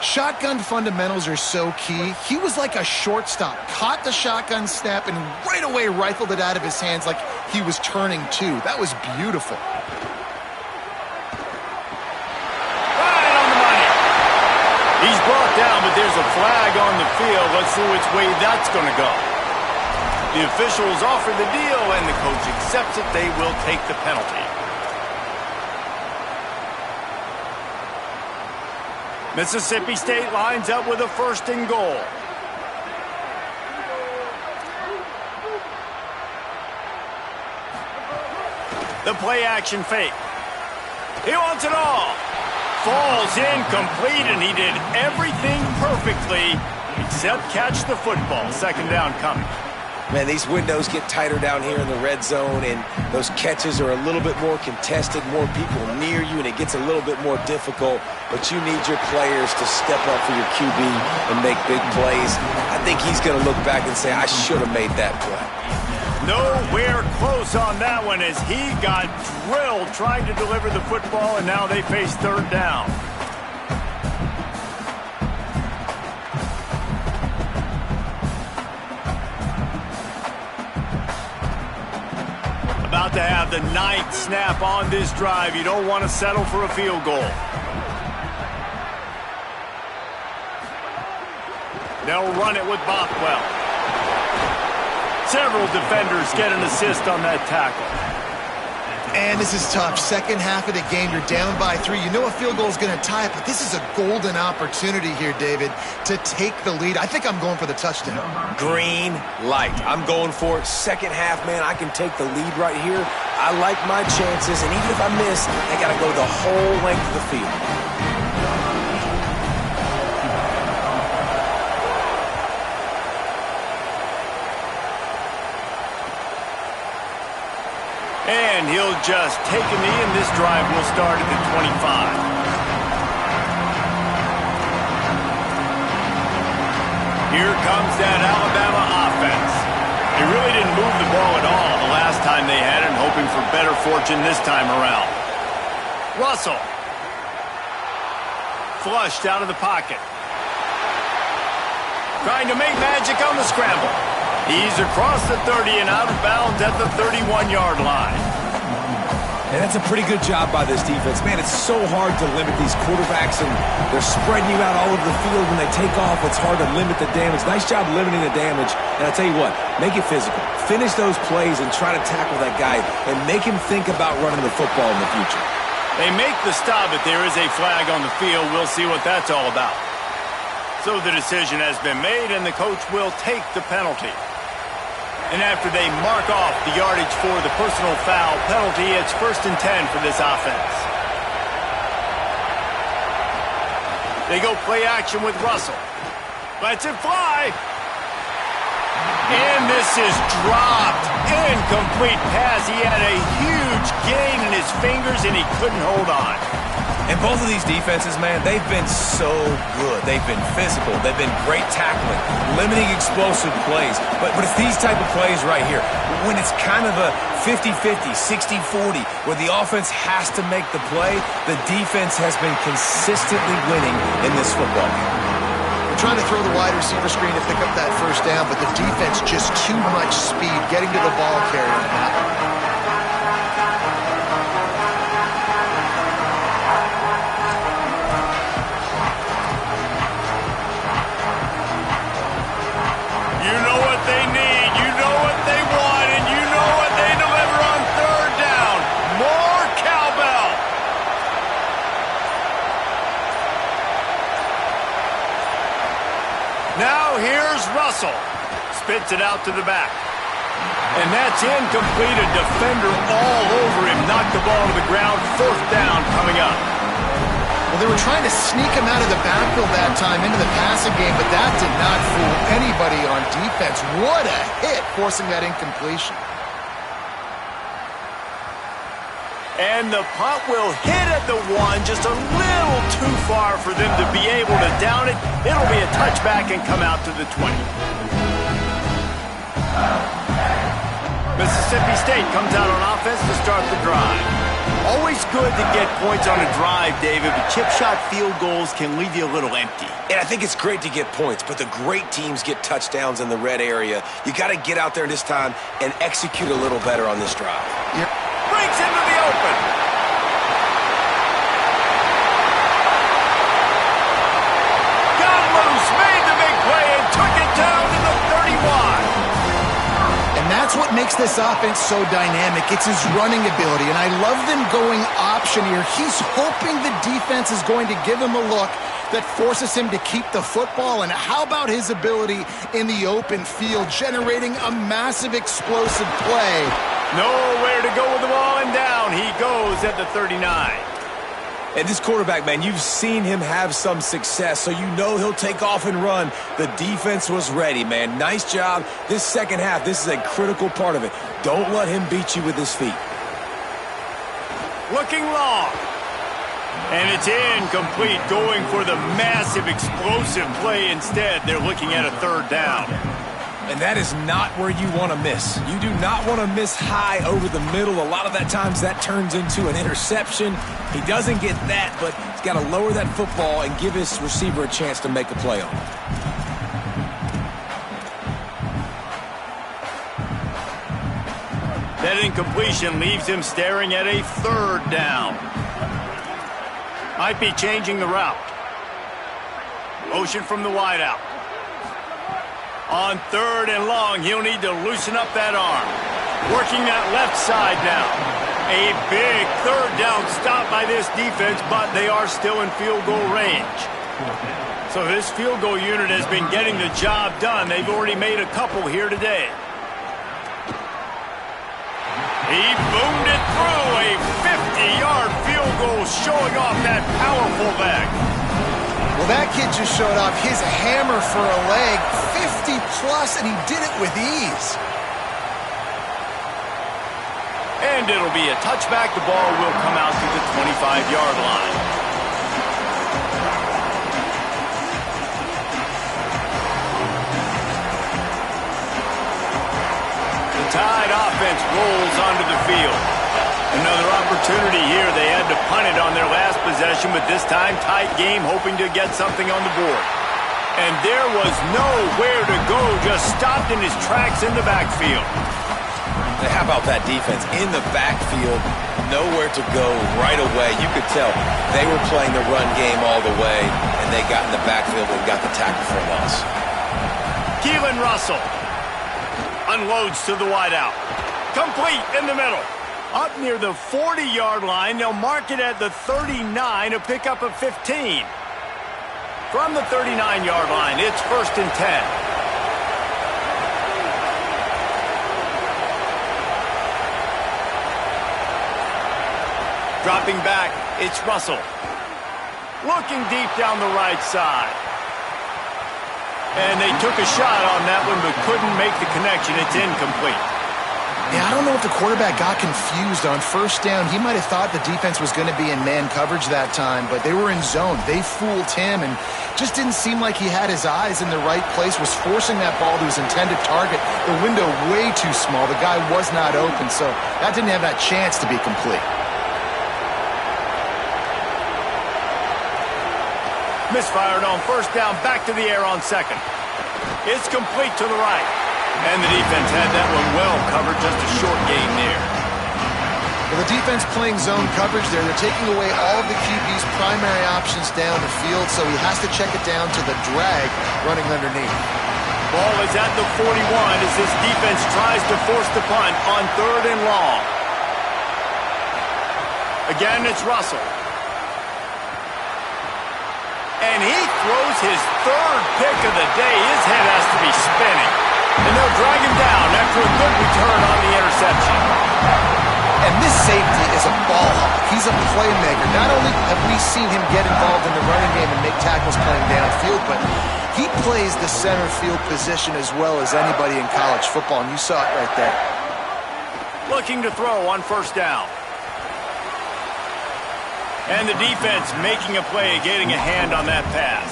Shotgun fundamentals are so key. He was like a shortstop. Caught the shotgun snap and right away rifled it out of his hands like he was turning two. That was beautiful. He's brought down, but there's a flag on the field. Let's see which way that's going to go. The officials offer the deal, and the coach accepts it. They will take the penalty. Mississippi State lines up with a 1st and goal. The play action fake. He wants it all. Falls incomplete, and he did everything perfectly except catch the football. 2nd down coming. Man, these windows get tighter down here in the red zone, and those catches are a little bit more contested, more people near you, and it gets a little bit more difficult. But you need your players to step up for your QB and make big plays. I think he's going to look back and say, I should have made that play. Nowhere close on that one as he got drilled trying to deliver the football, and now they face 3rd down. About to have the 9th snap on this drive. You don't want to settle for a field goal. They'll run it with Bothwell. Several defenders get an assist on that tackle. And this is tough. Second half of the game, you're down by 3. You know a field goal is going to tie it, but this is a golden opportunity here, David, to take the lead. I think I'm going for the touchdown. Green light. I'm going for it. Second half, man, I can take the lead right here. I like my chances, and even if I miss, I got to go the whole length of the field. And he'll just take a knee, and this drive will start at the 25. Here comes that Alabama offense. They really didn't move the ball at all the last time they had it, hoping for better fortune this time around. Russell. Flushed out of the pocket. Trying to make magic on the scramble. He's across the 30 and out of bounds at the 31-yard line. And that's a pretty good job by this defense. Man, it's so hard to limit these quarterbacks, and they're spreading you out all over the field. When they take off, it's hard to limit the damage. Nice job limiting the damage. And I'll tell you what, make it physical. Finish those plays and try to tackle that guy and make him think about running the football in the future. They make the stop, but there is a flag on the field. We'll see what that's all about. So the decision has been made, and the coach will take the penalty. And after they mark off the yardage for the personal foul penalty, it's 1st and 10 for this offense. They go play action with Russell. Lets it fly. And this is dropped. Incomplete pass. He had a huge gain in his fingers, and he couldn't hold on. And both of these defenses, man, they've been so good. They've been physical. They've been great tackling, limiting explosive plays. But it's these type of plays right here. when it's kind of a 50-50, 60-40, where the offense has to make the play, the defense has been consistently winning in this football game. They're trying to throw the wide receiver screen to pick up that first down, but the defense just too much speed getting to the ball carrier. You know what they need, you know what they want, and you know what they deliver on third down. More cowbell. Now here's Russell. Spits it out to the back. And that's incomplete. A defender all over him. Knocked the ball to the ground. Fourth down coming up. Well, they were trying to sneak him out of the backfield that time into the passing game, but that did not fool anybody on defense. What a hit, forcing that incompletion. And the punt will hit at the one, just a little too far for them to be able to down it. It'll be a touchback and come out to the 20. Mississippi State comes out on offense to start the drive. Always good to get points on a drive, David, but chip shot field goals can leave you a little empty. And I think it's great to get points, but the great teams get touchdowns in the red area. You got to get out there this time and execute a little better on this drive. Breaks into the open. Got loose, made the big play, and took it down to the 31. And that's what makes this offense so dynamic. It's his running ability, and I love them going option here. He's hoping the defense is going to give him a look that forces him to keep the football. And how about his ability in the open field, generating a massive explosive play? Nowhere to go with the ball, and down he goes at the 39. And this quarterback, man, you've seen him have some success, so you know he'll take off and run. The defense was ready, man. Nice job. This second half, this is a critical part of it. Don't let him beat you with his feet. Looking long. And it's incomplete, going for the massive explosive play instead. They're looking at a third down. And that is not where you want to miss. You do not want to miss high over the middle. A lot of that times that turns into an interception. He doesn't get that, but he's got to lower that football and give his receiver a chance to make a play on it. That incompletion leaves him staring at a third down. Might be changing the route. Motion from the wideout. On third and long, he'll need to loosen up that arm. Working that left side now. A big third down stop by this defense, but they are still in field goal range. So this field goal unit has been getting the job done. They've already made a couple here today. He boomed it through. A 50-yard field goal showing off that powerful leg. Well, that kid just showed off his hammer for a leg, 50-plus, and he did it with ease. And it'll be a touchback. The ball will come out to the 25-yard line. The Tide offense rolls onto the field. Another opportunity here. They had to punt it on their last possession, but this time tight game, hoping to get something on the board. And there was nowhere to go, just stopped in his tracks in the backfield. How about that defense? In the backfield, nowhere to go right away. You could tell they were playing the run game all the way, and they got in the backfield and got the tackle for a loss. Keelan Russell unloads to the wideout. Complete in the middle. Up near the 40-yard line, they'll mark it at the 39, a pickup of 15. From the 39-yard line, it's 1st and 10. Dropping back, it's Russell. Looking deep down the right side. And they took a shot on that one, but couldn't make the connection. It's incomplete. Yeah, I don't know if the quarterback got confused on first down. He might have thought the defense was going to be in man coverage that time, but they were in zone. They fooled him and just didn't seem like he had his eyes in the right place, was forcing that ball to his intended target. The window way too small. The guy was not open, so that didn't have that chance to be complete. Misfired on first down, back to the air on second. It's complete to the right. And the defense had that one well covered, just a short gain there. Well, the defense playing zone coverage there. They're taking away all of the QB's primary options down the field, so he has to check it down to the drag running underneath. Ball is at the 41 as this defense tries to force the punt on 3rd and long. Again, it's Russell. And he throws his 3rd pick of the day. His head has to be spinning. And they'll drag him down after a good return on the interception. And this safety is a ball hawk. He's a playmaker. Not only have we seen him get involved in the running game and make tackles playing downfield, but he plays the center field position as well as anybody in college football, and you saw it right there. Looking to throw on first down. And the defense making a play, getting a hand on that pass.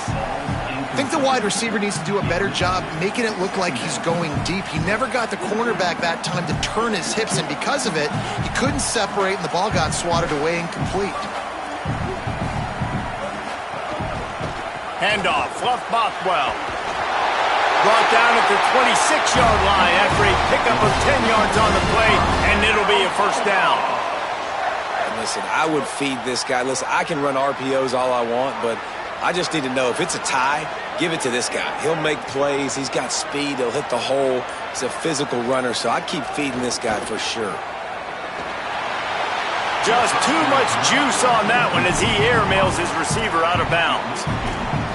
I think the wide receiver needs to do a better job making it look like he's going deep. He never got the cornerback that time to turn his hips, and because of it, he couldn't separate, and the ball got swatted away incomplete. Handoff, Fluff Bothwell. Brought down at the 26-yard line after a pickup of 10 yards on the play, and it'll be a first down. Listen, I would feed this guy. Listen, I can run RPOs all I want, but I just need to know if it's a tie, give it to this guy. He'll make plays. He's got speed. He'll hit the hole. He's a physical runner, so I'd keep feeding this guy for sure. Just too much juice on that one as he airmails his receiver out of bounds.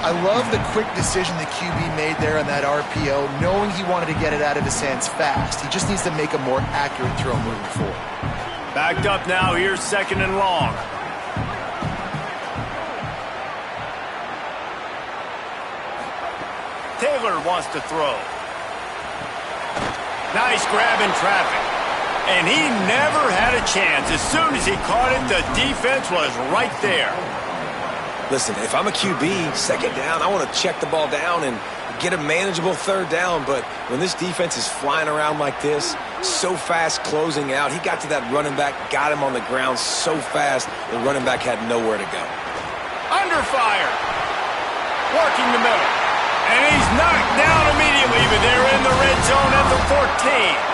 I love the quick decision the QB made there on that RPO, knowing he wanted to get it out of his hands fast. He just needs to make a more accurate throw moving forward. Backed up now, here's 2nd and long. Taylor wants to throw. Nice grab in traffic. And he never had a chance. As soon as he caught it, the defense was right there. Listen, if I'm a QB, 2nd down, I want to check the ball down and get a manageable 3rd down. But when this defense is flying around like this, so fast closing out, he got to that running back, got him on the ground so fast, the running back had nowhere to go. Under fire. Working the middle. And he's knocked down immediately, but they're in the red zone at the 14.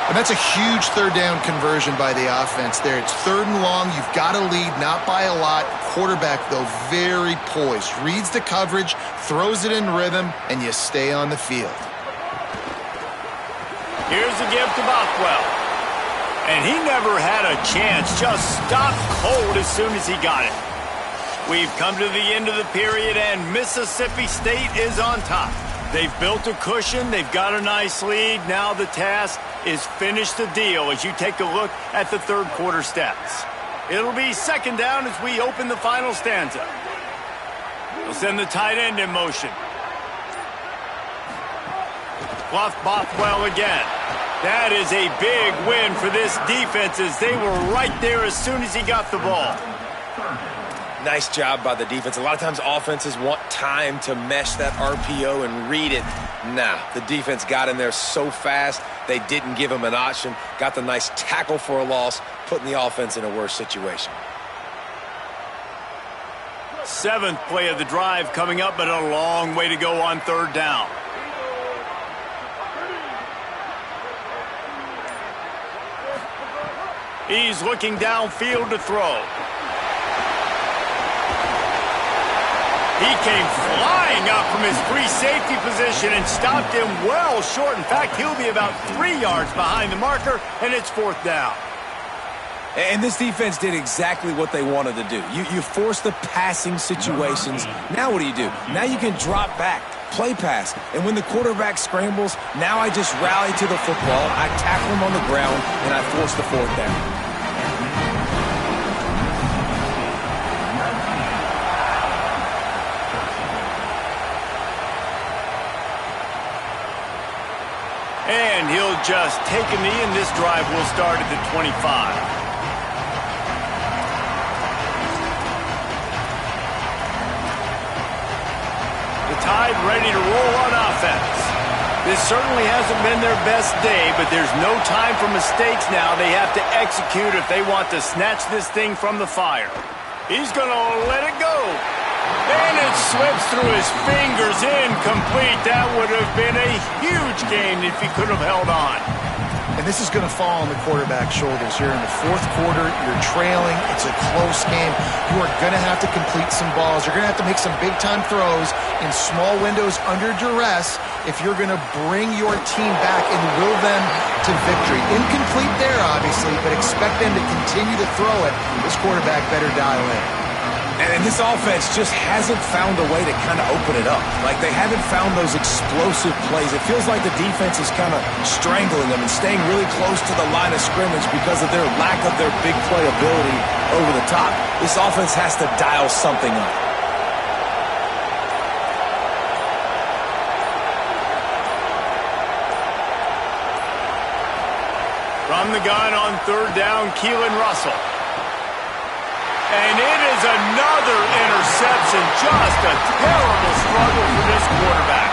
And that's a huge 3rd down conversion by the offense there. It's 3rd and long. You've got to lead, not by a lot. Quarterback, though, very poised. Reads the coverage, throws it in rhythm, and you stay on the field. Here's the give to Bothwell. And he never had a chance. Just stopped cold as soon as he got it. We've come to the end of the period, and Mississippi State is on top. They've built a cushion. They've got a nice lead. Now the task is finish the deal as you take a look at the 3rd quarter stats. It'll be 2nd down as we open the final stanza. They'll send the tight end in motion. Fluff Bothwell again. That is a big win for this defense as they were right there as soon as he got the ball. Nice job by the defense. A lot of times offenses want time to mesh that RPO and read it. Nah, the defense got in there so fast, they didn't give him an option. Got the nice tackle for a loss, putting the offense in a worse situation. 7th play of the drive coming up, but a long way to go on 3rd down. He's looking downfield to throw. He came flying up from his free safety position and stopped him well short. In fact, he'll be about 3 yards behind the marker, and it's 4th down. And this defense did exactly what they wanted to do. You force the passing situations. Now what do? Now you can drop back, play pass. And when the quarterback scrambles, now I just rally to the football, I tackle him on the ground, and I force the 4th down. And he'll just take a knee, and this drive will start at the 25. The Tide ready to roll on offense. This certainly hasn't been their best day, but there's no time for mistakes now. They have to execute if they want to snatch this thing from the fire. He's going to let it go. And it slips through his fingers, incomplete. That would have been a huge gain if he could have held on. And this is going to fall on the quarterback's shoulders. You're in the fourth quarter. You're trailing. It's a close game. You are going to have to complete some balls. You're going to have to make some big-time throws in small windows under duress if you're going to bring your team back and will them to victory. Incomplete there, obviously, but expect them to continue to throw it. This quarterback better dial in. And this offense just hasn't found a way to kind of open it up. Like, they haven't found those explosive plays. It feels like the defense is kind of strangling them and staying really close to the line of scrimmage because of their lack of their big play ability over the top. This offense has to dial something up. From the gun on third down, Keelan Russell. And it is another interception. Just a terrible struggle for this quarterback.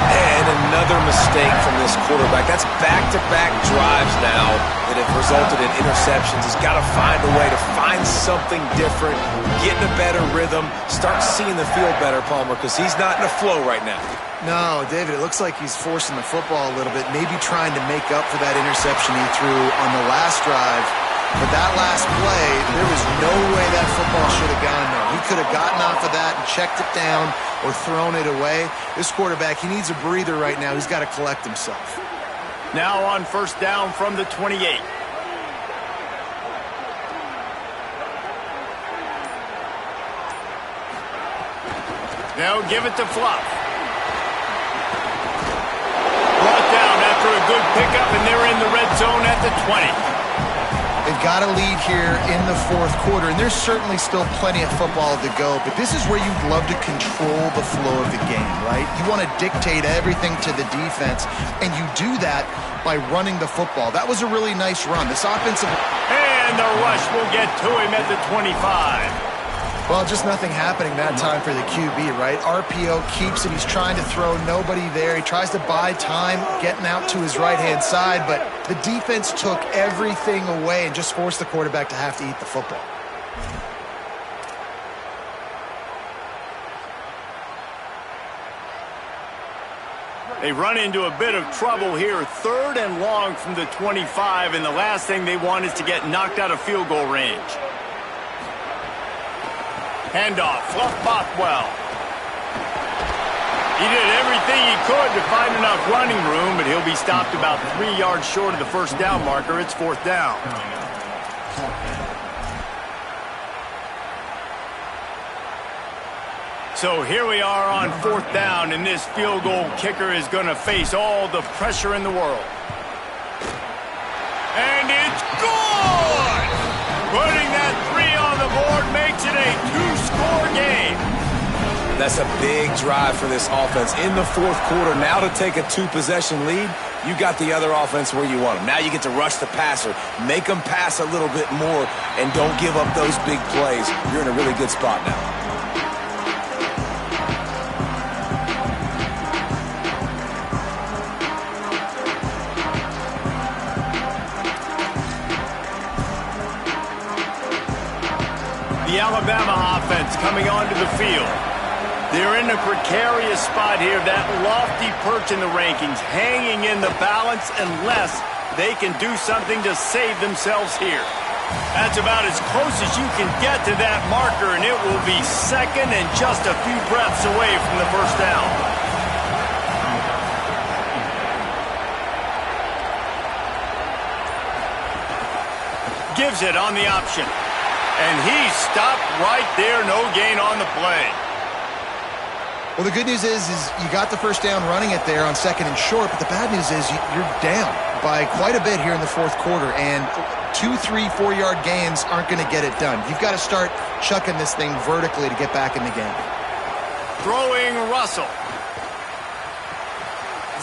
And another mistake from this quarterback. That's back-to-back drives now that have resulted in interceptions. He's got to find a way to find something different, get in a better rhythm, start seeing the field better, Palmer, because he's not in a flow right now. No, David, it looks like he's forcing the football a little bit, maybe trying to make up for that interception he threw on the last drive. But that last play, there was no way that football should have gone there. He could have gotten off of that and checked it down or thrown it away. This quarterback, he needs a breather right now. He's got to collect himself. Now on first down from the 28. Now give it to Fluff. Brought down after a good pickup, and they're in the red zone at the 20. They've got a lead here in the fourth quarter, and there's certainly still plenty of football to go, but this is where you'd love to control the flow of the game, right? You want to dictate everything to the defense, and you do that by running the football. That was a really nice run. This offensive... And the rush will get to him at the 25. Well, just nothing happening that time for the QB, right? RPO keeps it. He's trying to throw, nobody there. He tries to buy time, getting out to his right-hand side, but the defense took everything away and just forced the quarterback to have to eat the football. They run into a bit of trouble here. Third and long from the 25, and the last thing they want is to get knocked out of field goal range. Handoff, Fluff Bothwell. He did everything he could to find enough running room, but he'll be stopped about 3 yards short of the first down marker. It's fourth down. So here we are on fourth down, and this field goal kicker is going to face all the pressure in the world. And it's good! Putting that 3 on the board makes it a two-score game. That's a big drive for this offense in the fourth quarter. Now to take a two-possession lead, you got the other offense where you want them. Now you get to rush the passer, make them pass a little bit more, and don't give up those big plays. You're in a really good spot now. The Alabama offense coming onto the field. They're in a precarious spot here, that lofty perch in the rankings, hanging in the balance unless they can do something to save themselves here. That's about as close as you can get to that marker, and it will be second and just a few breaths away from the first down. Gives it on the option. And he stopped right there, no gain on the play. Well, the good news is you got the first down running it there on second and short, but the bad news is you're down by quite a bit here in the fourth quarter, and 2, 3, 4-yard gains aren't going to get it done. You've got to start chucking this thing vertically to get back in the game. Throwing Russell.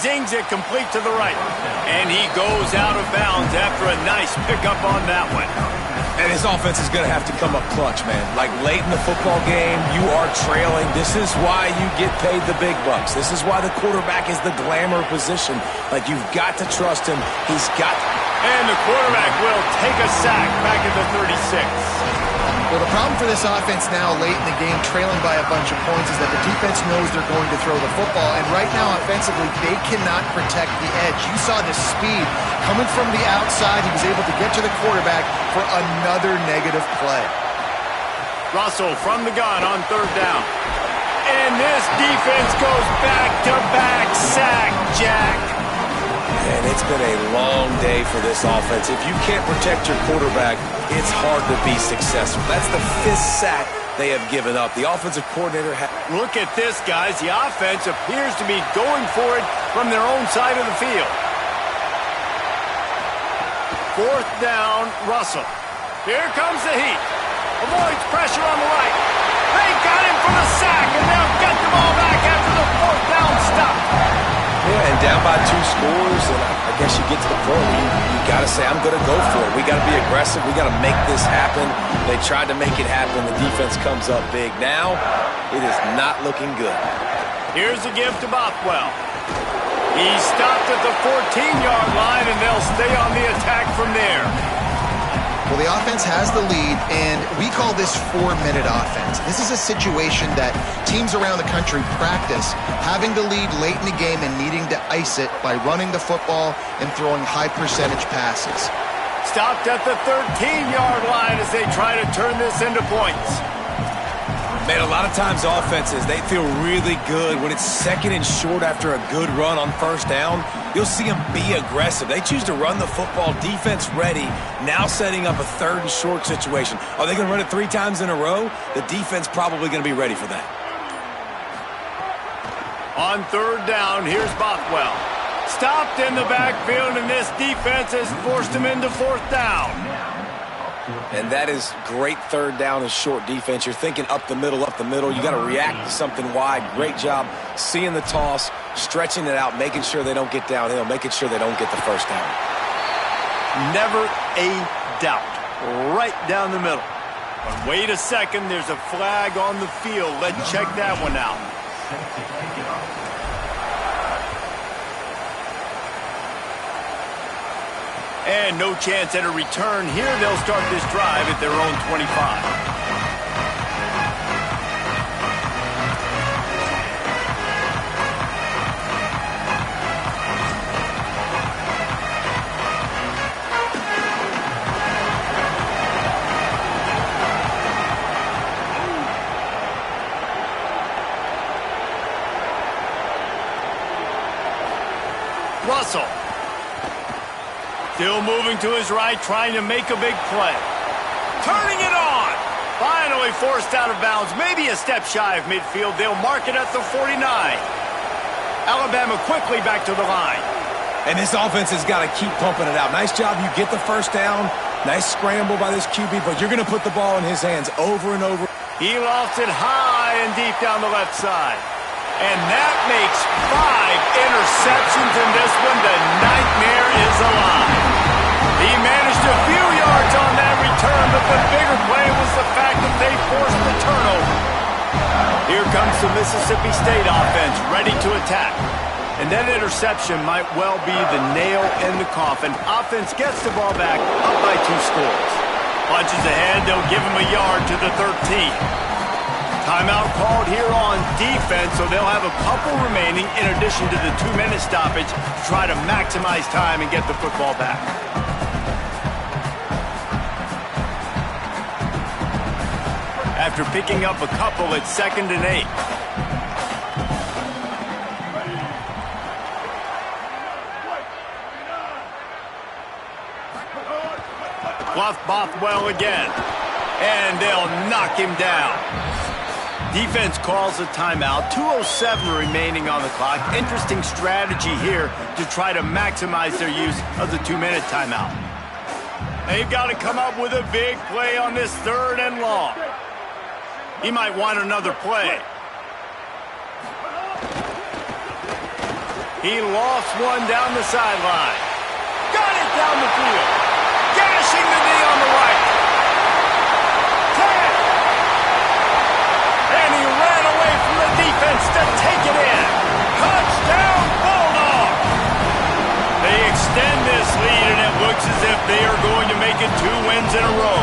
Zings it complete to the right. And he goes out of bounds after a nice pickup on that one. And this offense is going to have to come up clutch, man. Like late in the football game, you are trailing. This is why you get paid the big bucks. This is why the quarterback is the glamour position. Like, you've got to trust him. He's got to. And the quarterback will take a sack back at the 36. Well, the problem for this offense now, late in the game, trailing by a bunch of points, is that the defense knows they're going to throw the football. And right now, offensively, they cannot protect the edge. You saw the speed coming from the outside. He was able to get to the quarterback for another negative play. Russell from the gun on third down. And this defense goes back-to-back sack, Jack. And it's been a long day for this offense. If you can't protect your quarterback, it's hard to be successful. That's the 5th sack they have given up. The offensive coordinator Look at this, guys. The offense appears to be going for it from their own side of the field. 4th down, Russell. Here comes the heat. Avoids pressure on the right. They got him for the sack, and they'll get the ball back after the 4th down stop. Yeah, and down by 2 scores, and I guess you get to the point where you got to say, I'm going to go for it. We got to be aggressive. We got to make this happen. They tried to make it happen. The defense comes up big. Now, it is not looking good. Here's a give to Bothwell. He stopped at the 14-yard line, and they'll stay on the attack from there. Well, the offense has the lead, and we call this 4-minute offense. This is a situation that teams around the country practice, having the lead late in the game and needing to ice it by running the football and throwing high-percentage passes. Stopped at the 13-yard line as they try to turn this into points. Man, a lot of times offenses, they feel really good when it's 2nd and short after a good run on 1st down. You'll see them be aggressive. They choose to run the football, defense ready, now setting up a 3rd and short situation. Are they going to run it 3 times in a row? The defense probably going to be ready for that. On 3rd down, here's Bothwell. Stopped in the backfield, and this defense has forced him into 4th down. And that is great 3rd down and short defense. You're thinking up the middle. You got to react to something wide. Great job seeing the toss, stretching it out, making sure they don't get downhill, making sure they don't get the 1st down. Never a doubt. Right down the middle. But wait a second, there's a flag on the field. Let's check that one out. And no chance at a return here. They'll start this drive at their own 25. Russell. Still moving to his right, trying to make a big play. Turning it on. Finally forced out of bounds. Maybe a step shy of midfield. They'll mark it at the 49. Alabama quickly back to the line. And this offense has got to keep pumping it out. Nice job. You get the 1st down. Nice scramble by this QB, but you're going to put the ball in his hands over and over. He lofts it high and deep down the left side. And that makes 5 interceptions in this one. The nightmare is alive. He managed a few yards on that return, but the bigger play was the fact that they forced the turnover. Here comes the Mississippi State offense, ready to attack. And that interception might well be the nail in the coffin. Offense gets the ball back, up by 2 scores. Punches ahead, they'll give him a yard to the 13. Timeout called here on defense, so they'll have a couple remaining in addition to the 2-minute stoppage to try to maximize time and get the football back. After picking up a couple, it's 2nd and 8. Bluff Bothwell again, and they'll knock him down. Defense calls a timeout. 2:07 remaining on the clock. Interesting strategy here to try to maximize their use of the 2-minute timeout. They've got to come up with a big play on this 3rd and long. He might want another play. He lofts one down the sideline. Got it down the field. Gashing the knee on the right. in 2 wins in a row.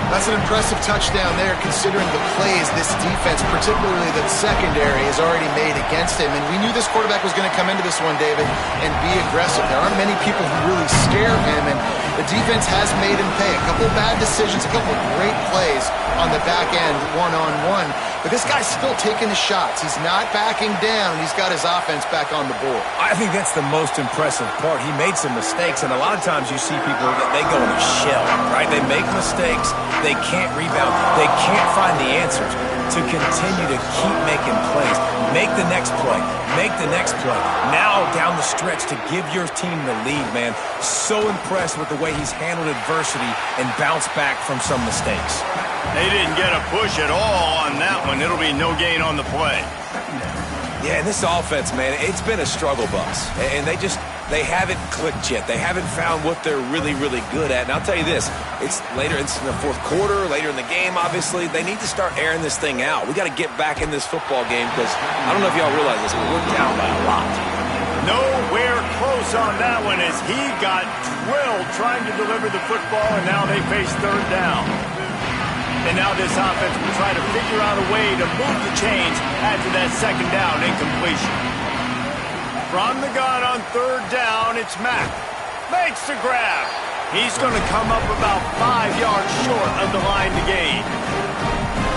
That's an impressive touchdown there, considering the plays this defense, particularly the secondary, has already made against him. And we knew this quarterback was going to come into this one, David, and be aggressive. There aren't many people who really scare him, and the defense has made him pay. A couple bad decisions, a couple great plays on the back end, one-on-one. But this guy's still taking the shots. He's not backing down. He's got his offense back on the board. I think that's the most impressive part. He made some mistakes, and a lot of times you see people that they go in a shell, right? They make mistakes. They can't rebound. They can't find the answers to continue to keep making plays. Make the next play. Make the next play. Now down the stretch to give your team the lead, man. So impressed with the way he's handled adversity and bounced back from some mistakes. They didn't get a push at all on that one. It'll be no gain on the play. Yeah, and this offense, man, it's been a struggle bus. And they haven't clicked yet. They haven't found what they're really, really good at. And I'll tell you this, it's in the fourth quarter, later in the game, obviously. They need to start airing this thing out. We got to get back in this football game because I don't know if y'all realize this, but we're down by a lot. Nowhere close on that one as he got drilled trying to deliver the football, and now they face third down. And now this offense will try to figure out a way to move the chains after that second down incompletion. From the gun on third down, it's Mack. Makes the grab. He's going to come up about 5 yards short of the line to gain.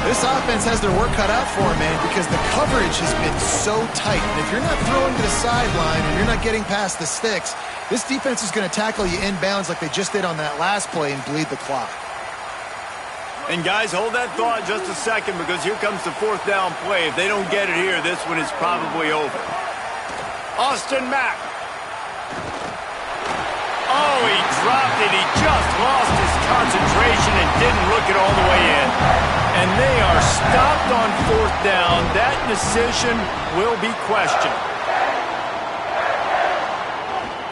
This offense has their work cut out for him, man, because the coverage has been so tight. And if you're not throwing to the sideline and you're not getting past the sticks, this defense is going to tackle you inbounds like they just did on that last play and bleed the clock. And guys, hold that thought just a second because here comes the fourth down play. If they don't get it here, this one is probably over. Austin Mack. Oh, he dropped it. He just lost his concentration and didn't look it all the way in. And they are stopped on fourth down. That decision will be questioned.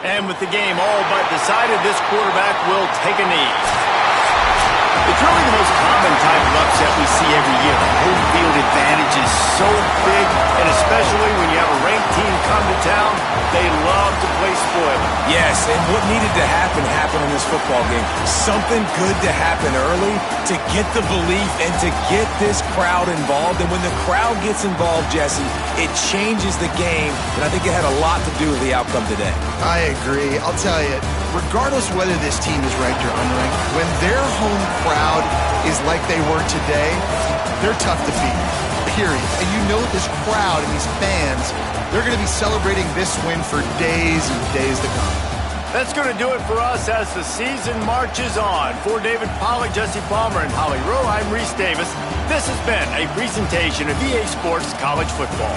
And with the game all but decided, this quarterback will take a knee. It's really the most common type of upset we see every year. The home field advantage is so big, and especially when you have a ranked team come to town, they love to play spoiler. Yes, and what needed to happen happened in this football game. Something good to happen early to get the belief and to get this crowd involved. And when the crowd gets involved, Jesse, it changes the game, and I think it had a lot to do with the outcome today. I agree. I'll tell you, regardless whether this team is ranked or unranked, when their home crowd is like they were today, they're tough to beat, period. And you know this crowd and these fans, they're going to be celebrating this win for days and days to come. That's going to do it for us as the season marches on. For David Pollack, Jesse Palmer, and Holly Rowe, I'm Reese Davis. This has been a presentation of EA Sports College Football.